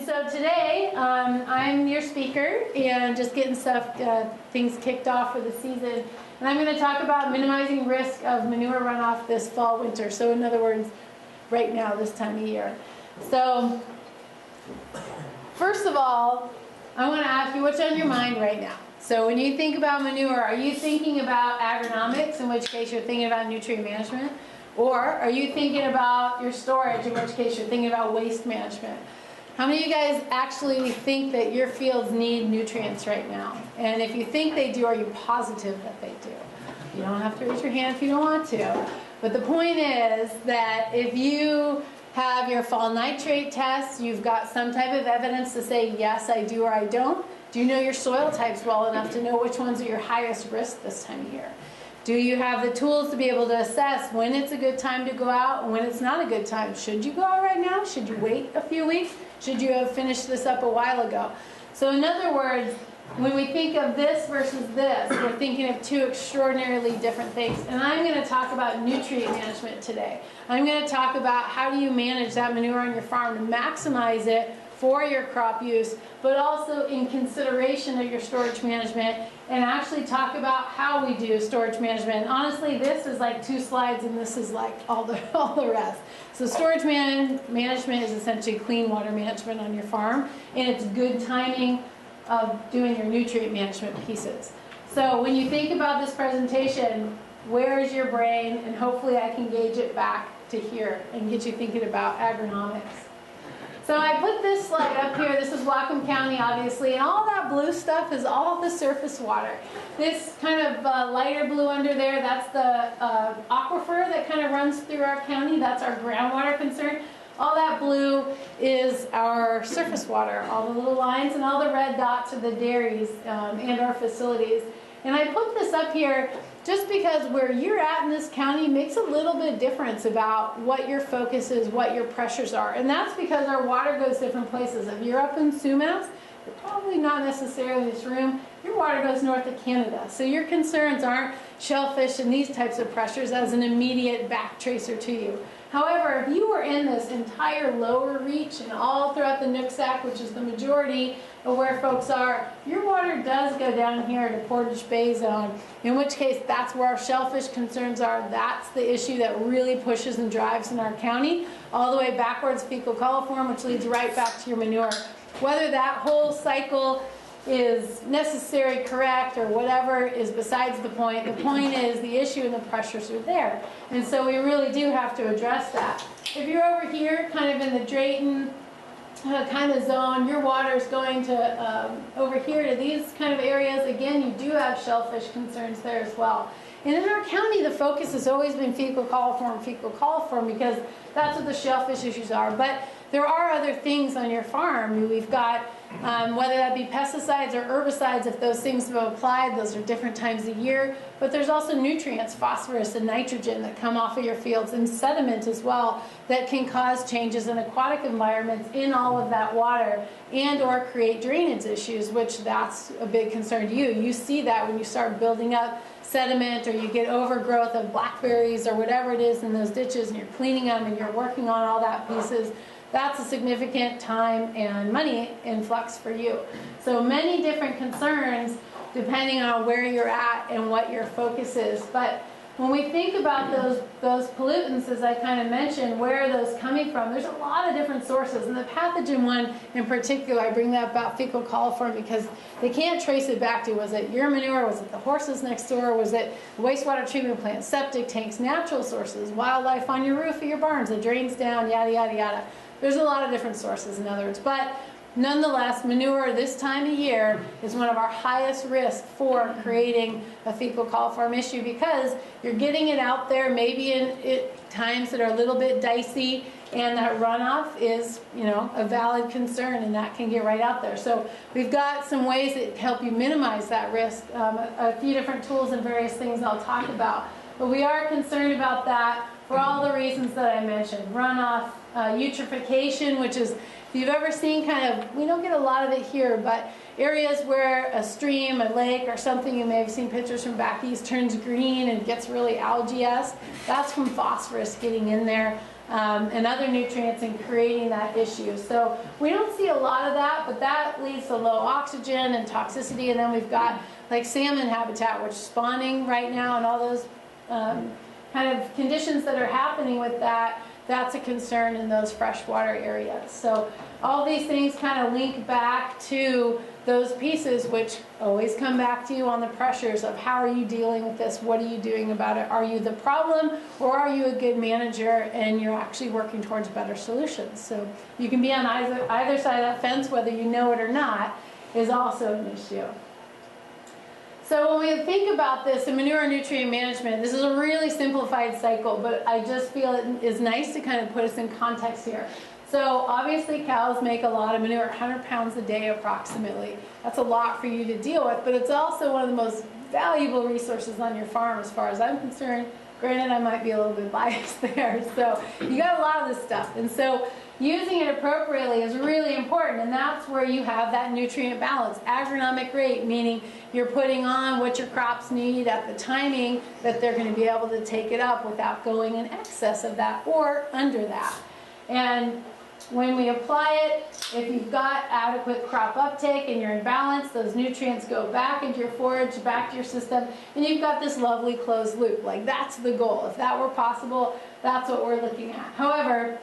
And so today, I'm your speaker and just getting things kicked off for the season. And I'm going to talk about minimizing risk of manure runoff this fall, winter. So in other words, right now, this time of year. So first of all, I want to ask you what's on your mind right now. So when you think about manure, are you thinking about agronomics, in which case you're thinking about nutrient management? Or are you thinking about your storage, in which case you're thinking about waste management? How many of you guys actually think that your fields need nutrients right now? And if you think they do, are you positive that they do? You don't have to raise your hand if you don't want to. But the point is that if you have your fall nitrate test, you've got some type of evidence to say, yes, I do or I don't. Do you know your soil types well enough to know which ones are your highest risk this time of year? Do you have the tools to be able to assess when it's a good time to go out and when it's not a good time? Should you go out right now? Should you wait a few weeks? Should you have finished this up a while ago? So in other words, when we think of this versus this, we're thinking of two extraordinarily different things. And I'm going to talk about nutrient management today. I'm going to talk about how do you manage that manure on your farm to maximize it for your crop use, but also in consideration of your storage management, and actually talk about how we do storage management. And honestly, this is like 2 slides and this is like all the rest. So storage management is essentially clean water management on your farm, and it's good timing of doing your nutrient management pieces. So when you think about this presentation, where is your brain? And hopefully I can gauge it back to here and get you thinking about agronomics. So I put this slide up here. This is Whatcom County, obviously, and all that blue stuff is all the surface water. This kind of lighter blue under there, that's the aquifer that kind of runs through our county. That's our groundwater concern. All that blue is our surface water, all the little lines, and all the red dots are the dairies and our facilities. And I put this up here just because where you're at in this county makes a little bit of difference about what your focus is, what your pressures are. And that's because our water goes different places. If you're up in Sumas, you're probably not necessarily in this room. Your water goes north of Canada. So your concerns aren't shellfish and these types of pressures as an immediate back tracer to you. However, if you were in this entire lower reach and all throughout the Nooksack, which is the majority of where folks are, your water does go down here to Portage Bay zone, in which case that's where our shellfish concerns are. That's the issue that really pushes and drives in our county, all the way backwards, fecal coliform, which leads right back to your manure. Whether that whole cycle is necessary, correct, or whatever is besides the point. The point is the issue and the pressures are there. And so we really do have to address that. If you're over here, kind of in the Drayton kind of zone, your water is going to over here to these kind of areas. Again, you do have shellfish concerns there as well. And in our county, the focus has always been fecal coliform, because that's what the shellfish issues are. But there are other things on your farm. We've got, whether that be pesticides or herbicides, if those things have been applied, those are different times a year. But there's also nutrients, phosphorus and nitrogen, that come off of your fields, and sediment as well, that can cause changes in aquatic environments in all of that water and or create drainage issues, which that's a big concern to you. You see that when you start building up sediment, or you get overgrowth of blackberries or whatever it is in those ditches, and you're cleaning them and you're working on all that pieces. That's a significant time and money influx for you. So many different concerns depending on where you're at and what your focus is. But when we think about those pollutants, as I kind of mentioned, where are those coming from? There's a lot of different sources. And the pathogen one in particular, I bring that about fecal coliform because they can't trace it back to, was it your manure, was it the horses next door, was it the wastewater treatment plant, septic tanks, natural sources, wildlife on your roof of your barns, it drains down, yada, yada, yada. There's a lot of different sources, in other words. But nonetheless, manure this time of year is one of our highest risks for creating a fecal coliform issue, because you're getting it out there maybe in times that are a little bit dicey, and that runoff is, you know, a valid concern, and that can get right out there. So we've got some ways that help you minimize that risk, a few different tools and various things I'll talk about. But we are concerned about that for all the reasons that I mentioned. Runoff, eutrophication, which is, if you've ever seen kind of, we don't get a lot of it here, but areas where a stream, a lake, or something, you may have seen pictures from back east, turns green and gets really algae-esque, that's from phosphorus getting in there. and other nutrients and creating that issue. So we don't see a lot of that, but that leads to low oxygen and toxicity. And then we've got like salmon habitat, which is spawning right now, and all those kind of conditions that are happening with that. That's a concern in those freshwater areas. So all these things kind of link back to those pieces, which always come back to you on the pressures of how are you dealing with this, what are you doing about it, are you the problem, or are you a good manager and you're actually working towards better solutions. So you can be on either side of that fence, whether you know it or not, is also an issue. So when we think about this in manure and nutrient management, this is a really simplified cycle, but I just feel it is nice to kind of put us in context here. So obviously cows make a lot of manure, 100 pounds a day approximately. That's a lot for you to deal with, but it's also one of the most valuable resources on your farm as far as I'm concerned. Granted, I might be a little bit biased there. So you got a lot of this stuff. And so using it appropriately is really important, and that's where you have that nutrient balance. Agronomic rate, meaning you're putting on what your crops need at the timing that they're going to be able to take it up without going in excess of that or under that. And when we apply it, if you've got adequate crop uptake and you're in balance, those nutrients go back into your forage, back to your system, and you've got this lovely closed loop. Like, that's the goal. If that were possible, that's what we're looking at. However,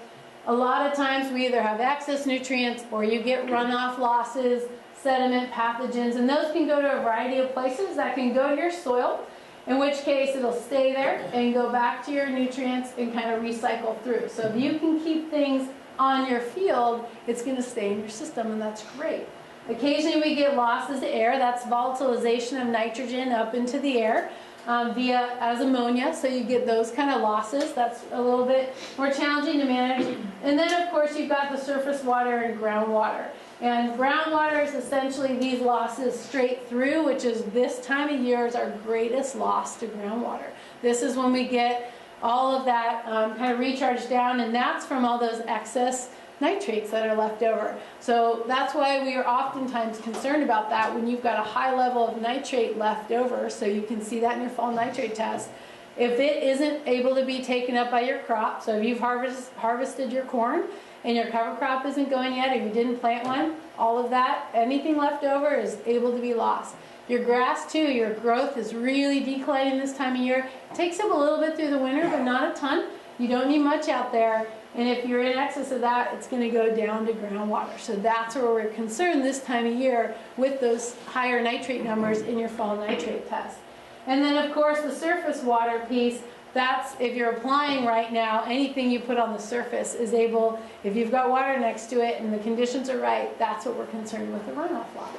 a lot of times we either have excess nutrients or you get runoff losses, sediment, pathogens, and those can go to a variety of places. That can go to your soil, in which case it'll stay there and go back to your nutrients and kind of recycle through. So if you can keep things on your field, it's going to stay in your system, and that's great. Occasionally we get losses to air. That's volatilization of nitrogen up into the air as ammonia, so you get those kind of losses. That's a little bit more challenging to manage. And then of course you've got the surface water and groundwater. And groundwater is essentially these losses straight through, which is this time of year is our greatest loss to groundwater. This is when we get all of that kind of recharged down, and that's from all those excess nitrates that are left over. So that's why we are oftentimes concerned about that when you've got a high level of nitrate left over. So you can see that in your fall nitrate test. If it isn't able to be taken up by your crop, so if you've harvested your corn and your cover crop isn't going yet, if you didn't plant one, all of that, anything left over is able to be lost. Your grass too, your growth is really declining this time of year. It takes up a little bit through the winter, but not a ton. You don't need much out there. And if you're in excess of that, it's going to go down to groundwater. So that's where we're concerned this time of year with those higher nitrate numbers in your fall nitrate test. And then of course the surface water piece, that's if you're applying right now, anything you put on the surface is able, if you've got water next to it and the conditions are right, that's what we're concerned with the runoff loss.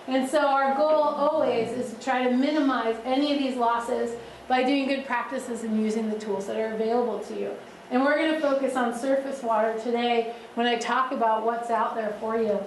And so our goal always is to try to minimize any of these losses by doing good practices and using the tools that are available to you. And we're going to focus on surface water today when I talk about what's out there for you.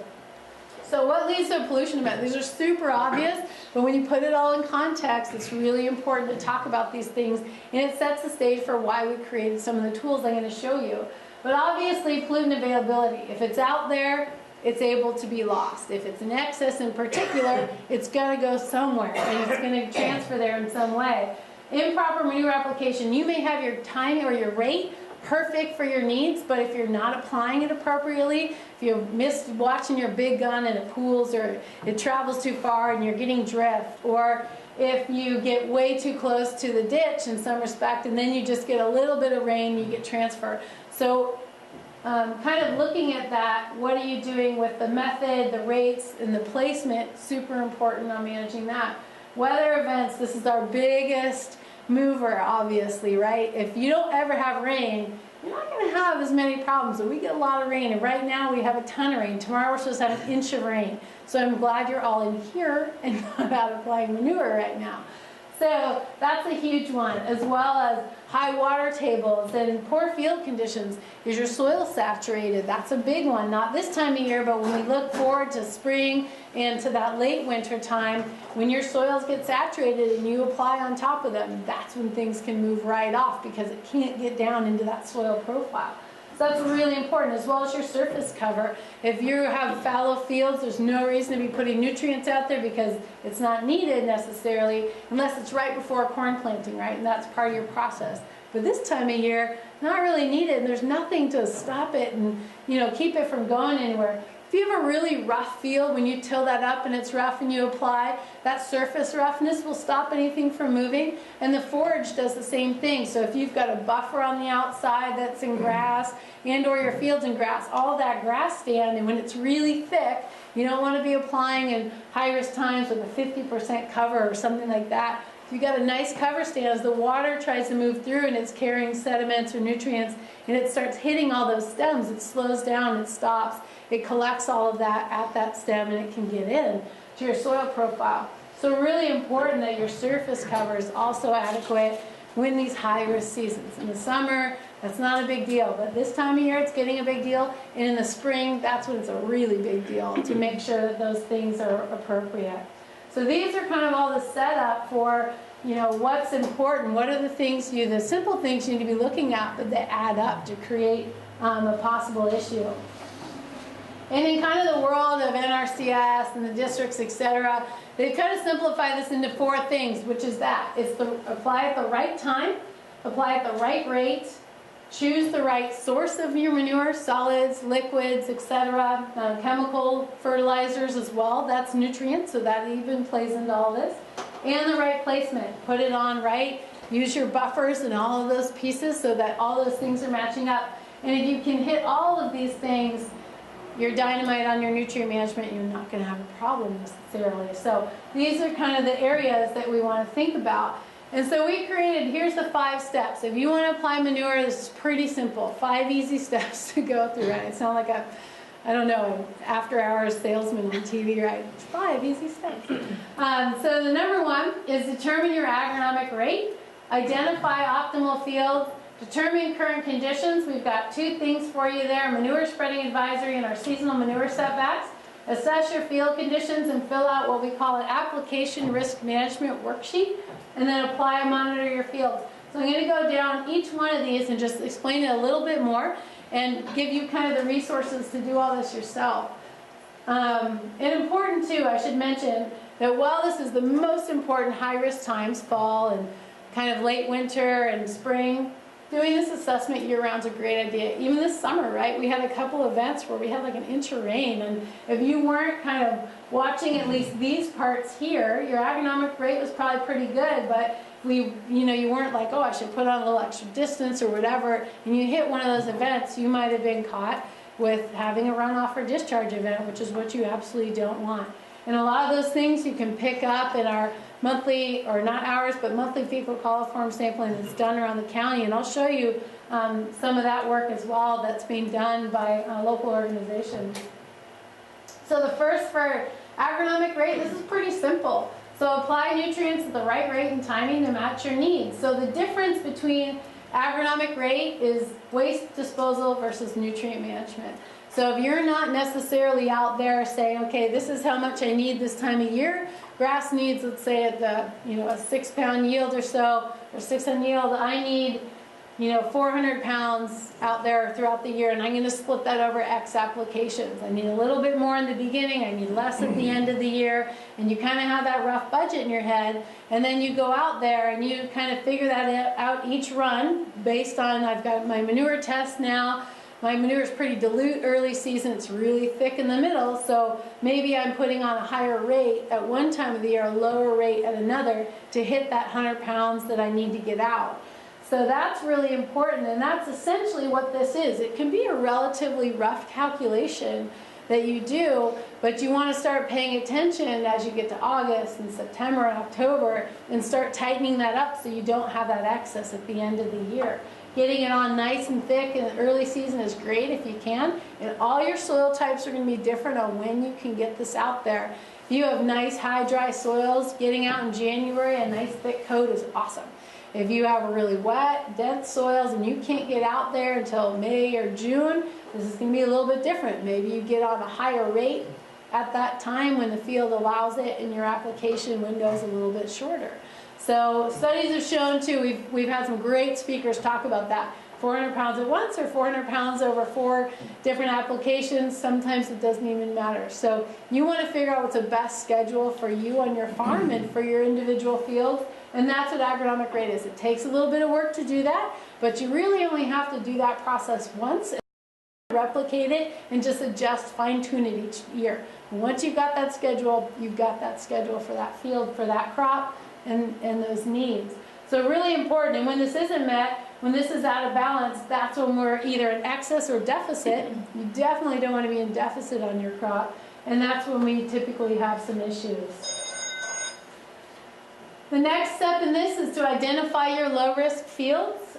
So what leads to a pollution event? These are super obvious, but when you put it all in context, it's really important to talk about these things, and it sets the stage for why we created some of the tools I'm going to show you. But obviously, pollutant availability. If it's out there, it's able to be lost. If it's in excess in particular, it's going to go somewhere, and it's going to transfer there in some way. Improper manure application. You may have your timing or your rate perfect for your needs, but if you're not applying it appropriately, if you missed watching your big gun and it pools, or it travels too far and you're getting drift, or if you get way too close to the ditch in some respect and then you just get a little bit of rain, you get transfer. So kind of looking at that, what are you doing with the method, the rates, and the placement, super important on managing that. Weather events, this is our biggest mover, obviously, right? If you don't ever have rain, you're not going to have as many problems. So we get a lot of rain, and right now we have a ton of rain. Tomorrow we're supposed to have an inch of rain. So I'm glad you're all in here and not out applying manure right now. So that's a huge one, as well as high water tables and poor field conditions. Is your soil saturated? That's a big one. Not this time of year, but when we look forward to spring and to that late winter time, when your soils get saturated and you apply on top of them, that's when things can move right off because it can't get down into that soil profile. So that's really important, as well as your surface cover. If you have fallow fields, there's no reason to be putting nutrients out there because it's not needed necessarily unless it's right before corn planting, right? And that's part of your process. But this time of year, not really needed, and there's nothing to stop it and, you know, keep it from going anywhere. If you have a really rough field, when you till that up and it's rough and you apply, that surface roughness will stop anything from moving, and the forage does the same thing. So if you've got a buffer on the outside that's in grass, and or your field's in grass, all that grass stand, and when it's really thick, you don't want to be applying in high-risk times with a 50% cover or something like that. If you've got a nice cover stand, as the water tries to move through and it's carrying sediments or nutrients, and it starts hitting all those stems, it slows down, it stops. It collects all of that at that stem, and it can get in to your soil profile. So really important that your surface cover is also adequate when these high-risk seasons. In the summer, that's not a big deal, but this time of year it's getting a big deal, and in the spring, that's when it's a really big deal to make sure that those things are appropriate. So these are kind of all the setup for, you know, what's important, what are the things the simple things you need to be looking at, but they add up to create a possible issue. And in kind of the world of NRCS and the districts, etc., they've kind of simplified this into 4 things, which is that. It's apply at the right time, apply at the right rate, choose the right source of your manure, solids, liquids, etc., chemical fertilizers as well, that's nutrients, so that even plays into all this, and the right placement. Put it on right, use your buffers and all of those pieces so that all those things are matching up. And if you can hit all of these things, your dynamite on your nutrient management, you're not going to have a problem necessarily. So these are kind of the areas that we want to think about. And so we created, here's the 5 steps. If you want to apply manure, this is pretty simple. 5 easy steps to go through, right? I sound like a, I don't know, after-hours salesman on TV, right? 5 easy steps. So the number 1 is determine your agronomic rate, identify optimal fields, determine current conditions. We've got 2 things for you there, manure spreading advisory and our seasonal manure setbacks. Assess your field conditions and fill out what we call an application risk management worksheet, and then apply and monitor your fields. So I'm going to go down each one of these and just explain it a little bit more and give you kind of the resources to do all this yourself. And important too, I should mention that while this is the most important high-risk times, fall and kind of late winter and spring, doing this assessment year-round is a great idea. Even this summer, right? We had a couple events where we had like an inch of rain, and if you weren't kind of watching at least these parts here, your agronomic rate was probably pretty good, but you weren't like, oh, I should put on a little extra distance or whatever, and you hit one of those events, you might have been caught with having a runoff or discharge event, which is what you absolutely don't want. And a lot of those things you can pick up in our monthly, or not ours, but monthly fecal coliform sampling that's done around the county. And I'll show you some of that work as well that's being done by local organizations. So the first for agronomic rate, this is pretty simple. So apply nutrients at the right rate and timing to match your needs. So the difference between agronomic rate is waste disposal versus nutrient management. So if you're not necessarily out there saying, okay, this is how much I need this time of year, grass needs, let's say at the, a 6-pound yield or so, or 6-pound yield, I need, 400 pounds out there throughout the year, and I'm going to split that over X applications. I need a little bit more in the beginning, I need less at the end of the year, and you kind of have that rough budget in your head, and then you go out there and you kind of figure that out each run based on, I've got my manure test now. My manure is pretty dilute early season, it's really thick in the middle, so maybe I'm putting on a higher rate at one time of the year, a lower rate at another to hit that 100 pounds that I need to get out. So that's really important, and that's essentially what this is. It can be a relatively rough calculation that you do, but you want to start paying attention as you get to August and September and October and start tightening that up so you don't have that excess at the end of the year. Getting it on nice and thick in the early season is great if you can, and all your soil types are going to be different on when you can get this out there. If you have nice high dry soils, getting out in January, a nice thick coat is awesome. If you have a really wet, dense soils and you can't get out there until May or June, this is going to be a little bit different. Maybe you get on a higher rate at that time when the field allows it and your application window is a little bit shorter. So studies have shown too, we've had some great speakers talk about that. 400 pounds at once or 400 pounds over 4 different applications, sometimes it doesn't even matter. So you want to figure out what's the best schedule for you on your farm and for your individual field And that's what agronomic rate is. It takes a little bit of work to do that, but you really only have to do that process once, replicate it, and just adjust, fine-tune it each year. And once you've got that schedule, you've got that schedule for that field, for that crop, and those needs. So really important. And when this isn't met, when this is out of balance, that's when we're either in excess or deficit. You definitely don't want to be in deficit on your crop, and that's when we typically have some issues. The next step in this is to identify your low-risk fields.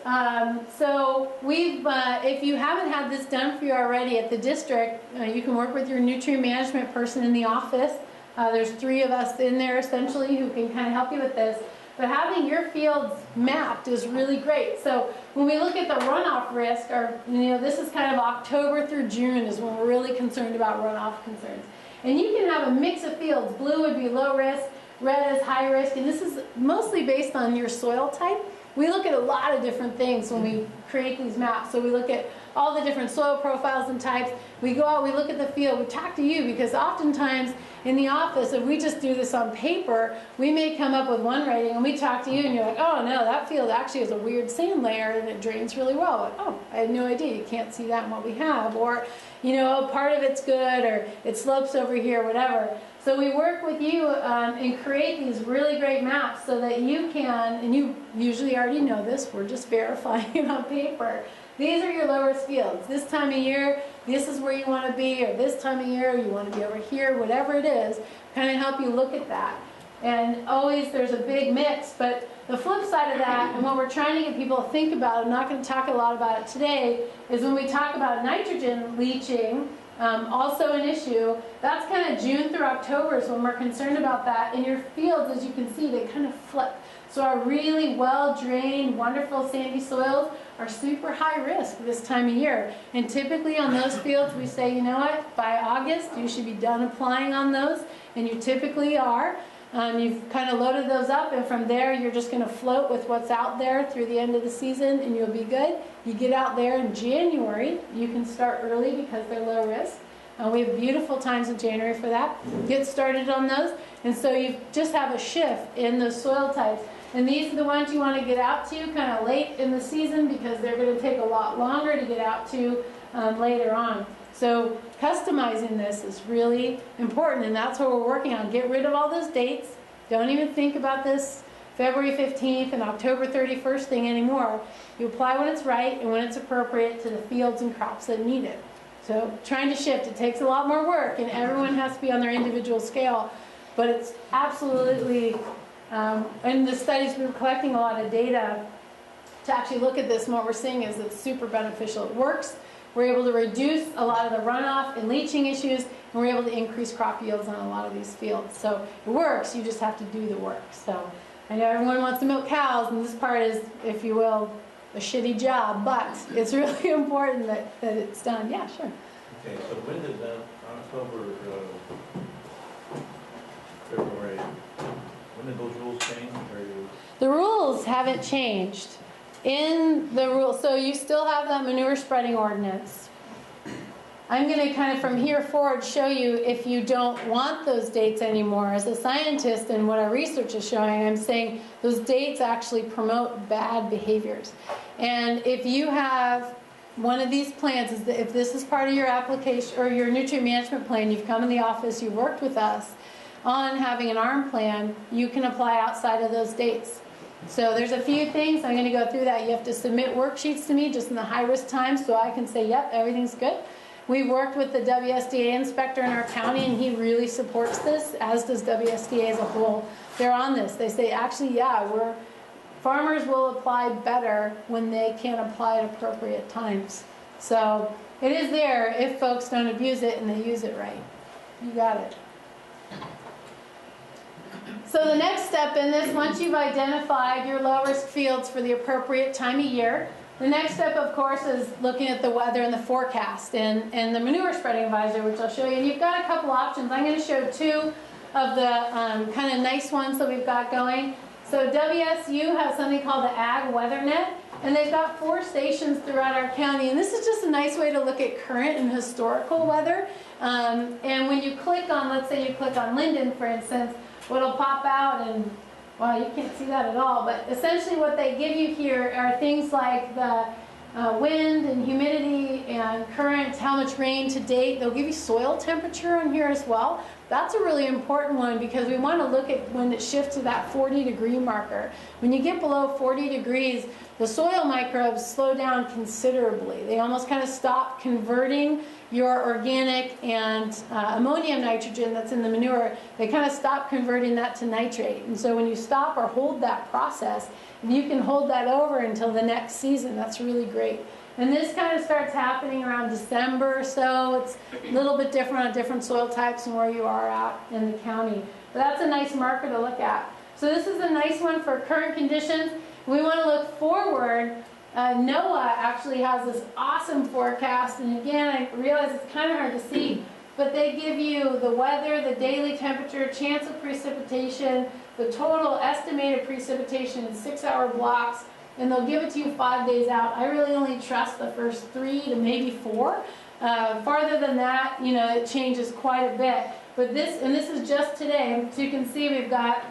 So if you haven't had this done for you already at the district, you can work with your nutrient management person in the office. There's 3 of us in there essentially who can kind of help you with this. But having your fields mapped is really great. So when we look at the runoff risk, this is kind of October through June is when we're really concerned about runoff concerns. And you can have a mix of fields. Blue would be low risk, red is high risk, and this is mostly based on your soil type. We look at a lot of different things when we create these maps. So we look at all the different soil profiles and types. We go out, we look at the field, we talk to you, because oftentimes in the office, if we just do this on paper, we may come up with one rating and we talk to you and you're like, oh no, that field actually has a weird sand layer and it drains really well. Like, oh, I had no idea, you can't see that in what we have. Or, part of it's good, or it slopes over here, whatever. So we work with you and create these really great maps so that you can, and you usually already know this, we're just verifying it on paper. These are your low-risk fields. This time of year, this is where you want to be, or this time of year, you want to be over here, whatever it is, kind of help you look at that. And always there's a big mix, but the flip side of that, and what we're trying to get people to think about, I'm not going to talk a lot about it today, is when we talk about nitrogen leaching, also an issue, that's kind of June through October is when we're concerned about that. In your fields, as you can see, they kind of flip. So our really well-drained, wonderful sandy soils are super high risk this time of year. And typically on those fields, we say, you know what, by August, you should be done applying on those, and you typically are. You've kind of loaded those up, and from there you're just going to float with what's out there through the end of the season, and you'll be good. You get out there in January, you can start early because they're low risk. We have beautiful times in January for that. Get started on those, and so you just have a shift in the soil types. And these are the ones you want to get out to kind of late in the season because they're going to take a lot longer to get out to later on. So customizing this is really important, and that's what we're working on. Get rid of all those dates. Don't even think about this February 15th and October 31st thing anymore. You apply when it's right and when it's appropriate to the fields and crops that need it. So trying to shift, it takes a lot more work, and everyone has to be on their individual scale, but it's absolutely, in the studies we were collecting a lot of data to actually look at this, and what we're seeing is it's super beneficial. It works. We're able to reduce a lot of the runoff and leaching issues, and we're able to increase crop yields on a lot of these fields. So it works, you just have to do the work. So I know everyone wants to milk cows, and this part is, if you will, a shitty job, but it's really important that it's done. Yeah, sure. Okay, so when did that, October, February, when did those rules change? The rules haven't changed. In the rules, so you still have that manure spreading ordinance. I'm going to kind of from here forward show you if you don't want those dates anymore. As a scientist and what our research is showing, I'm saying those dates actually promote bad behaviors. And if you have one of these plans, if this is part of your application or your nutrient management plan, you've come in the office, you've worked with us on having an ARM plan, you can apply outside of those dates. So there's a few things, I'm going to go through that. You have to submit worksheets to me just in the high-risk times so I can say, yep, everything's good. We've worked with the WSDA inspector in our county, and he really supports this, as does WSDA as a whole. They're on this. They say, actually, yeah, farmers will apply better when they can apply at appropriate times. So it is there if folks don't abuse it and they use it right. You got it. So the next step in this, once you've identified your low-risk fields for the appropriate time of year, the next step, of course, is looking at the weather and the forecast and the manure spreading advisor, which I'll show you. And you've got a couple options. I'm going to show two of the kind of nice ones that we've got going. So WSU has something called the Ag Weather Net, and they've got 4 stations throughout our county. And this is just a nice way to look at current and historical weather. And when you click on, let's say you click on Linden, for instance, what'll pop out, and Well, you can't see that at all, but essentially what they give you here are things like the wind and humidity and current, how much rain to date. They'll give you soil temperature on here as well. That's a really important one because we want to look at when it shifts to that 40-degree marker. When you get below 40 degrees, the soil microbes slow down considerably. They almost kind of stop converting your organic and ammonium nitrogen that's in the manure. They kind of stop converting that to nitrate. And so when you stop or hold that process, if you can hold that over until the next season, that's really great. And this kind of starts happening around December or so. It's a little bit different on different soil types and where you are out in the county. But that's a nice marker to look at. So this is a nice one for current conditions. We want to look forward. NOAA actually has this awesome forecast, and again, I realize it's kind of hard to see, but they give you the weather, the daily temperature, chance of precipitation, the total estimated precipitation in 6-hour blocks, and they'll give it to you 5 days out. I really only trust the first 3 to maybe 4. Farther than that, you know, it changes quite a bit. But this is just today, so you can see we've got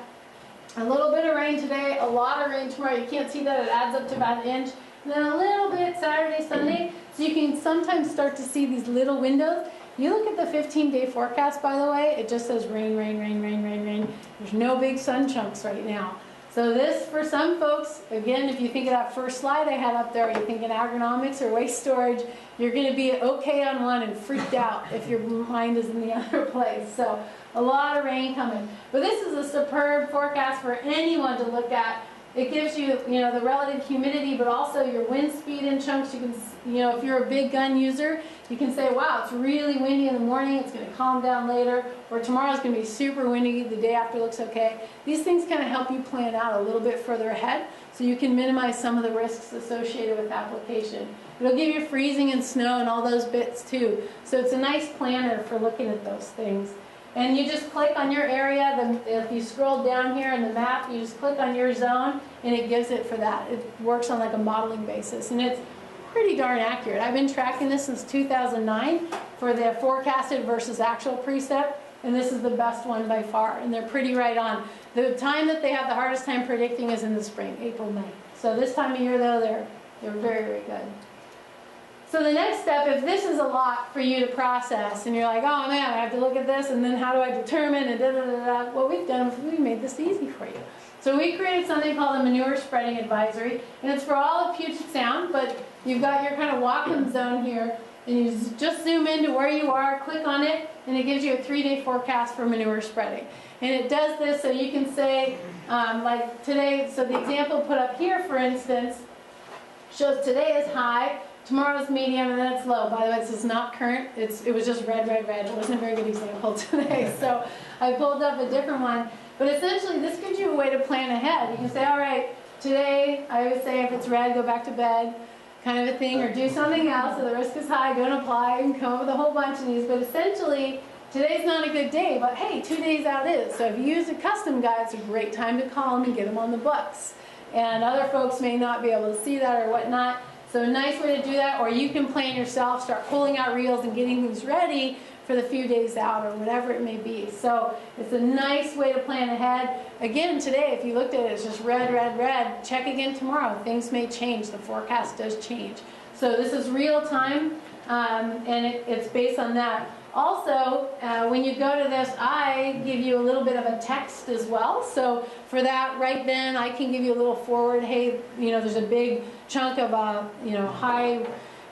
a little bit of rain today, a lot of rain tomorrow. You can't see that, it adds up to about an inch. And then a little bit Saturday, Sunday. So you can sometimes start to see these little windows. You look at the 15-day forecast, by the way, it just says rain, rain, rain, rain, rain, rain. There's no big sun chunks right now. So this, for some folks, again, if you think of that first slide I had up there, you're thinking agronomics or waste storage, you're going to be okay on one and freaked out if your mind is in the other place. So a lot of rain coming. But this is a superb forecast for anyone to look at. It gives you, the relative humidity, but also your wind speed in chunks. You can, if you're a big gun user, you can say, wow, it's really windy in the morning, it's going to calm down later, or tomorrow's going to be super windy, the day after looks okay. These things kind of help you plan out a little bit further ahead, so you can minimize some of the risks associated with application. It'll give you freezing and snow and all those bits too. So it's a nice planner for looking at those things. And you just click on your area, if you scroll down here in the map, you just click on your zone and it gives it for that. It works on like a modeling basis and it's pretty darn accurate. I've been tracking this since 2009 for the forecasted versus actual precip, and this is the best one by far, and they're pretty right on. The time that they have the hardest time predicting is in the spring, April, May. So this time of year though, they're very, very good. So the next step, if this is a lot for you to process, and you're like, oh man, I have to look at this, and then how do I determine, and da-da-da-da, what we've done is we've made this easy for you. So we created something called a manure spreading advisory, and it's for all of Puget Sound, but you've got your kind of Whatcom zone here, and you just zoom into where you are, click on it, and it gives you a 3-day forecast for manure spreading. And it does this so you can say, like today, so the example put up here, for instance, shows today is high, tomorrow's medium, and then it's low. By the way, this is not current. It was just red, red, red. It wasn't a very good example today, so I pulled up a different one. But essentially, this gives you a way to plan ahead. You can say, all right, today, I would say if it's red, go back to bed, kind of a thing, or do something else. So the risk is high, don't apply. You can come up with a whole bunch of these. But essentially, today's not a good day, but hey, 2 days out is. So if you use a custom guide, it's a great time to call them and get them on the books. And other folks may not be able to see that or whatnot. So a nice way to do that, or you can plan yourself, start pulling out reels and getting things ready for the few days out or whatever it may be. So it's a nice way to plan ahead. Again, today, if you looked at it, it's just red, red, red. Check again tomorrow. Things may change. The forecast does change. So this is real time, and it's based on that. Also, when you go to this, I give you a little bit of a text as well. So for that, right then, I can give you a little forward. Hey, there's a big chunk of high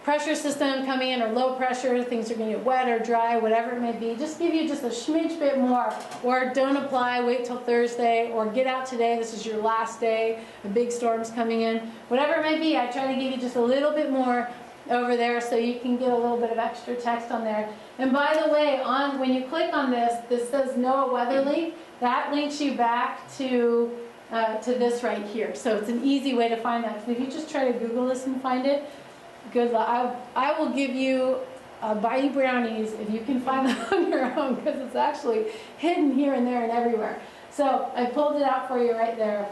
pressure system coming in, or low pressure. Things are going to get wet or dry, whatever it may be. Just give you just a smidge bit more, or don't apply. Wait till Thursday, or get out today. This is your last day. A big storm's coming in. Whatever it may be, I try to give you just a little bit more over there so you can get a little bit of extra text on there. And by the way, when you click on this says NOAA weather link. That links you back to this right here. So it's an easy way to find that. So if you just try to Google this and find it, good luck. I will give you buy you brownies if you can find that on your own, because it's actually hidden here and there and everywhere. So I pulled it out for you right there.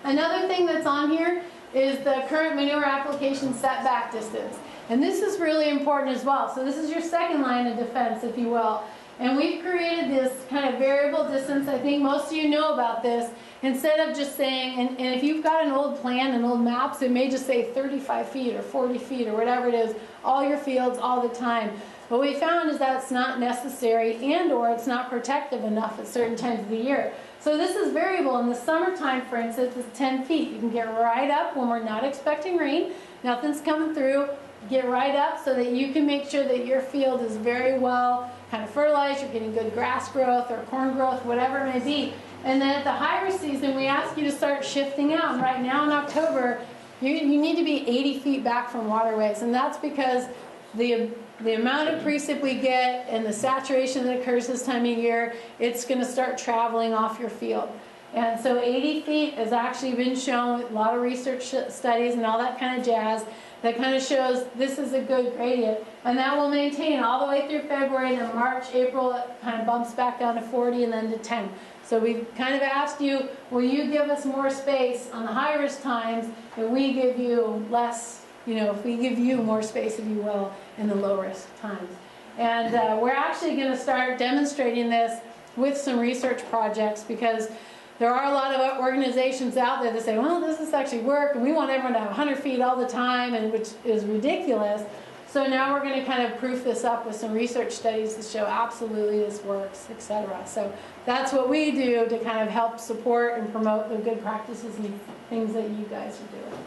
Another thing that's on here is the current manure application setback distance. And this is really important as well. So this is your second line of defense, if you will. And we've created this kind of variable distance. I think most of you know about this. Instead of just saying, and if you've got an old plan and old maps, it may just say 35 feet or 40 feet or whatever it is, all your fields all the time. What we found is that it's not necessary and or it's not protective enough at certain times of the year. So this is variable. In the summertime, for instance, it's 10 feet. You can get right up when we're not expecting rain. Nothing's coming through. Get right up so that you can make sure that your field is very well kind of fertilized. You're getting good grass growth or corn growth, whatever it may be. And then at the higher season, we ask you to start shifting out. And right now in October, you need to be 80 feet back from waterways. And that's because the amount of precip we get and the saturation that occurs this time of year, it's going to start traveling off your field. And so 80 feet has actually been shown with a lot of research studies and all that kind of jazz that kind of shows this is a good gradient. And that will maintain all the way through February, and then March, April, it kind of bumps back down to 40 and then to 10. So we've kind of asked you, will you give us more space on the high risk times and we give you less, if we give you more space, if you will, in the low risk times. And we're actually going to start demonstrating this with some research projects, because there are a lot of organizations out there that say, well, this is actually work and we want everyone to have 100 feet all the time, and which is ridiculous. So now we're going to kind of proof this up with some research studies to show absolutely this works, etc. So that's what we do to kind of help support and promote the good practices and things that you guys are doing.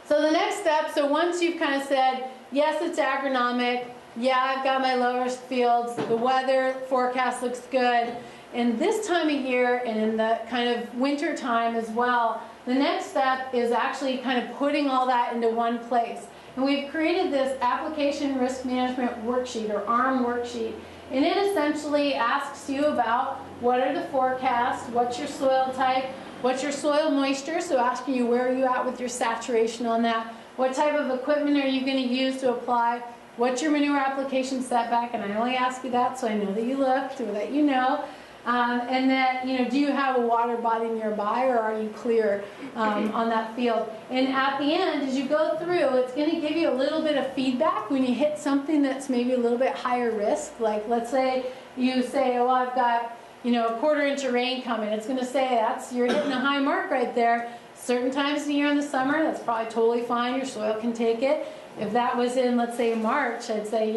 So the next step, so once you've kind of said, yes, it's agronomic, yeah, I've got my low risk fields, the weather forecast looks good, and this time of year and in the kind of winter time as well, the next step is actually kind of putting all that into one place. And we've created this application risk management worksheet, or ARM worksheet, and it essentially asks you about what are the forecasts, what's your soil type, what's your soil moisture, so asking you where are you at with your saturation on that, what type of equipment are you going to use to apply, what's your manure application setback, and I only ask you that so I know that you looked or that you know. And then, do you have a water body nearby, or are you clear on that field? And at the end, as you go through, it's going to give you a little bit of feedback when you hit something that's maybe a little bit higher risk. Like, let's say you say, oh, I've got, a 1/4 inch of rain coming. It's going to say you're hitting a high mark right there. Certain times of the year in the summer, that's probably totally fine. Your soil can take it. If that was in, let's say, March, I'd say,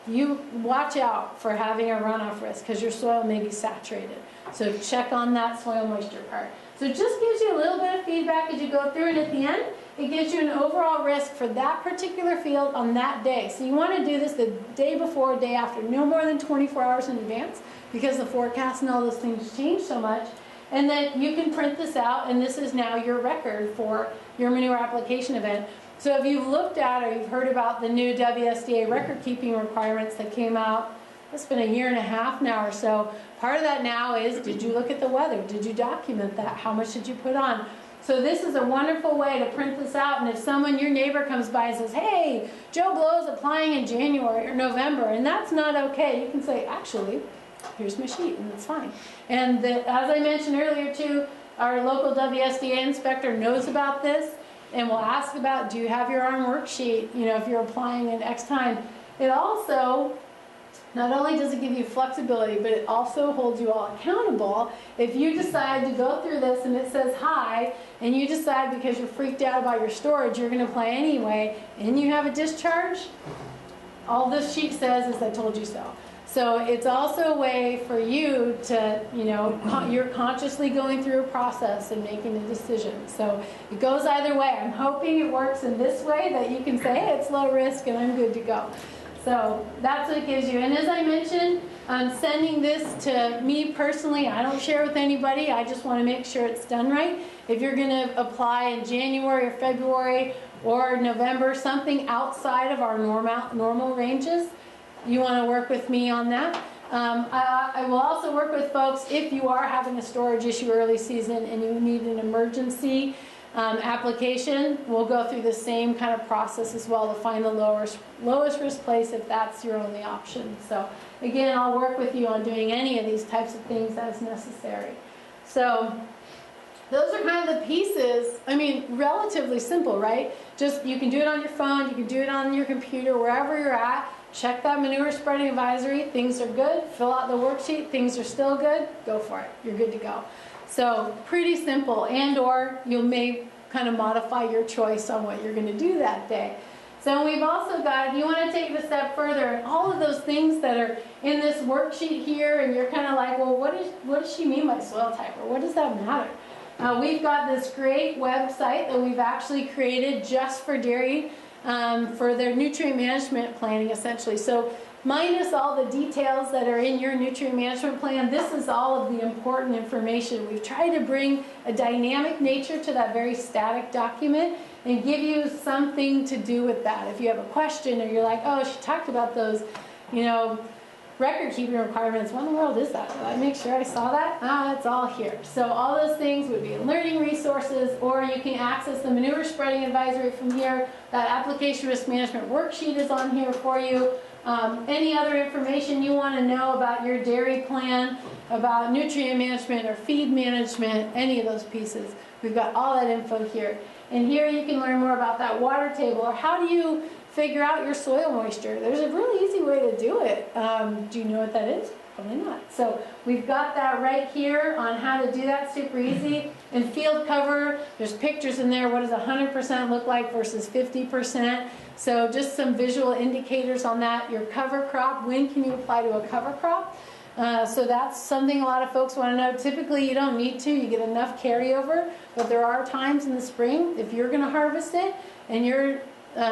you watch out for having a runoff risk because your soil may be saturated. So check on that soil moisture part. So it just gives you a little bit of feedback as you go through, and at the end, it gives you an overall risk for that particular field on that day. So you want to do this the day before, day after, no more than 24 hours in advance, because the forecast and all those things change so much. And then you can print this out, and this is now your record for your manure application event. So if you've looked at or you've heard about the new WSDA record-keeping requirements that came out, it's been 1.5 years now or so. Part of that now is, did you look at the weather? Did you document that? How much did you put on? So this is a wonderful way to print this out, and if your neighbor comes by and says, hey, Joe Blow's applying in January or November, and that's not okay, you can say, actually, here's my sheet, and it's fine. And as I mentioned earlier too, our local WSDA inspector knows about this, and will ask about, do you have your ARM worksheet, if you're applying in X time. It also, not only does it give you flexibility, but it also holds you all accountable. If you decide to go through this and it says hi, and you decide because you're freaked out about your storage, you're going to apply anyway, and you have a discharge, all this sheet says is I told you so. So it's also a way for you to, you're consciously going through a process and making a decision. So it goes either way. I'm hoping it works in this way, that you can say, hey, it's low risk and I'm good to go. So that's what it gives you. And as I mentioned, I'm sending this to me personally. I don't share with anybody. I just want to make sure it's done right. If you're going to apply in January or February or November, something outside of our normal ranges, you want to work with me on that. I will also work with folks if you are having a storage issue early season and you need an emergency application. We'll go through the same kind of process as well to find the lowest risk place if that's your only option. So again, I'll work with you on doing any of these types of things as necessary. So those are kind of the pieces. I mean, relatively simple, right? Just, you can do it on your phone, you can do it on your computer, wherever you're at. check that manure spreading advisory, things are good, fill out the worksheet, things are still good, go for it, you're good to go. So pretty simple, and or you may kind of modify your choice on what you're going to do that day. So we've also got, if you want to take it a step further, and all of those things that are in this worksheet here, and you're kind of like, well, what does she mean by soil type, or what does that matter? We've got this great website that we've actually created just for dairy, for their nutrient management planning, essentially. So minus all the details that are in your nutrient management plan, this is all of the important information. We've tried to bring a dynamic nature to that very static document and give you something to do with that. If you have a question, or you're like, oh, she talked about those, you know, record keeping requirements. What in the world is that? Did I make sure I saw that? It's all here. So all those things would be learning resources, or you can access the manure spreading advisory from here. That application risk management worksheet is on here for you. Any other information you want to know about your dairy plan, about nutrient management or feed management, any of those pieces, we've got all that info here. And here you can learn more about that water table, or how do you figure out your soil moisture. There's a really easy way to do it. Do you know what that is? Probably not. So we've got that right here on how to do that, super easy. And field cover, there's pictures in there. What does 100% look like versus 50%? So just some visual indicators on that. Your cover crop, when can you apply to a cover crop? So that's something a lot of folks want to know. Typically you don't need to, you get enough carryover, but there are times in the spring, if you're going to harvest it and your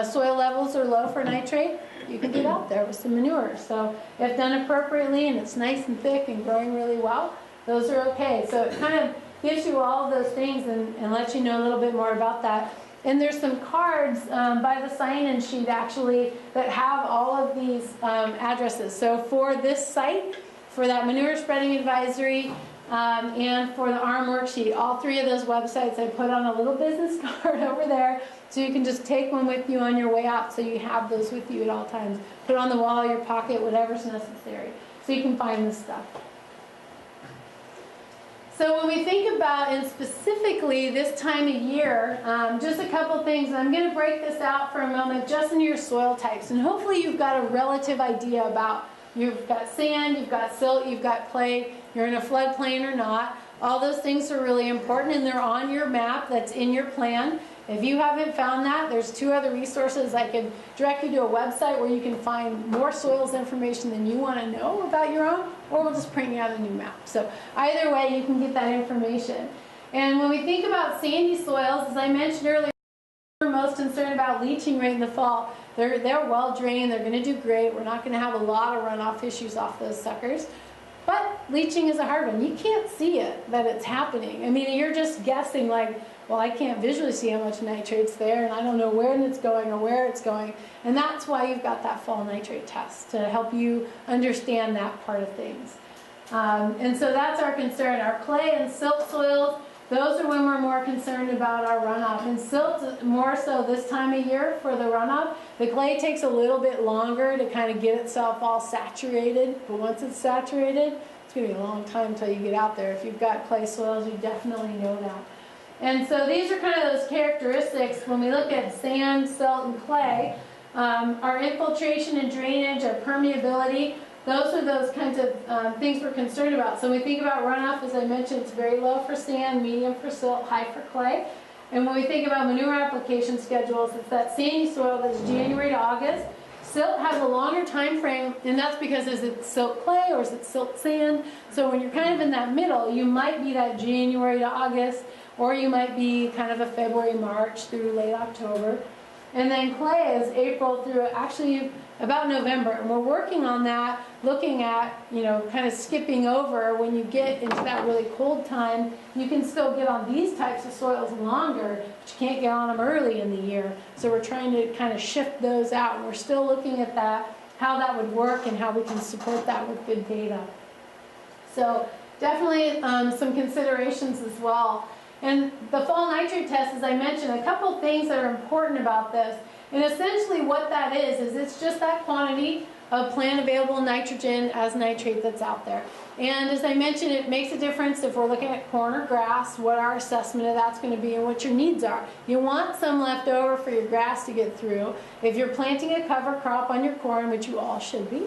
soil levels are low for nitrate, you can get out there with some manure. So if done appropriately and it's nice and thick and growing really well, those are okay. So it kind of gives you all of those things and lets you know a little bit more about that. And there's some cards by the sign-in sheet actually that have all of these addresses. So for this site, for that manure spreading advisory, and for the ARM worksheet, all three of those websites I put on a little business card over there, so you can just take one with you on your way out, so you have those with you at all times. Put it on the wall, your pocket, whatever's necessary, so you can find this stuff. So when we think about, and specifically this time of year, just a couple things. I'm going to break this out for a moment just into your soil types, and hopefully you've got a relative idea about, you've got sand, you've got silt, you've got clay, you're in a floodplain or not. All those things are really important, and they're on your map that's in your plan. If you haven't found that, there's two other resources. I can direct you to a website where you can find more soils information than you want to know about your own, or we'll just print you out a new map. So either way, you can get that information. And when we think about sandy soils, as I mentioned earlier, we're most concerned about leaching rate in the fall. They're well drained, they're going to do great. We're not going to have a lot of runoff issues off those suckers. But leaching is a hard one. You can't see it, that it's happening. I mean, you're just guessing like, well, I can't visually see how much nitrate's there, and I don't know when it's going or where it's going. And that's why you've got that fall nitrate test, to help you understand that part of things. And so that's our concern. Our clay and silt soils, those are when we're more concerned about our runoff. And silt, more so this time of year for the runoff. The clay takes a little bit longer to kind of get itself all saturated, but once it's saturated, it's going to be a long time until you get out there. If you've got clay soils, you definitely know that. And so these are kind of those characteristics when we look at sand, silt, and clay. Our infiltration and drainage, our permeability, those are those kinds of things we're concerned about. So when we think about runoff, as I mentioned, it's very low for sand, medium for silt, high for clay. And when we think about manure application schedules, it's that sandy soil that's January to August. Silt has a longer time frame, and that's because is it silt clay or is it silt sand? So when you're kind of in that middle, you might be that January to August, or you might be kind of a February, March through late October. And then clay is April through actually about November. And we're working on that, looking at, you know, kind of skipping over when you get into that really cold time. You can still get on these types of soils longer, but you can't get on them early in the year. So we're trying to kind of shift those out. And we're still looking at that, how that would work and how we can support that with good data. So definitely some considerations as well. And the fall nitrate test, as I mentioned, a couple things that are important about this. And essentially what that is it's just that quantity of plant available nitrogen as nitrate that's out there. And as I mentioned, it makes a difference if we're looking at corn or grass, what our assessment of that's going to be and what your needs are. You want some left over for your grass to get through. If you're planting a cover crop on your corn, which you all should be,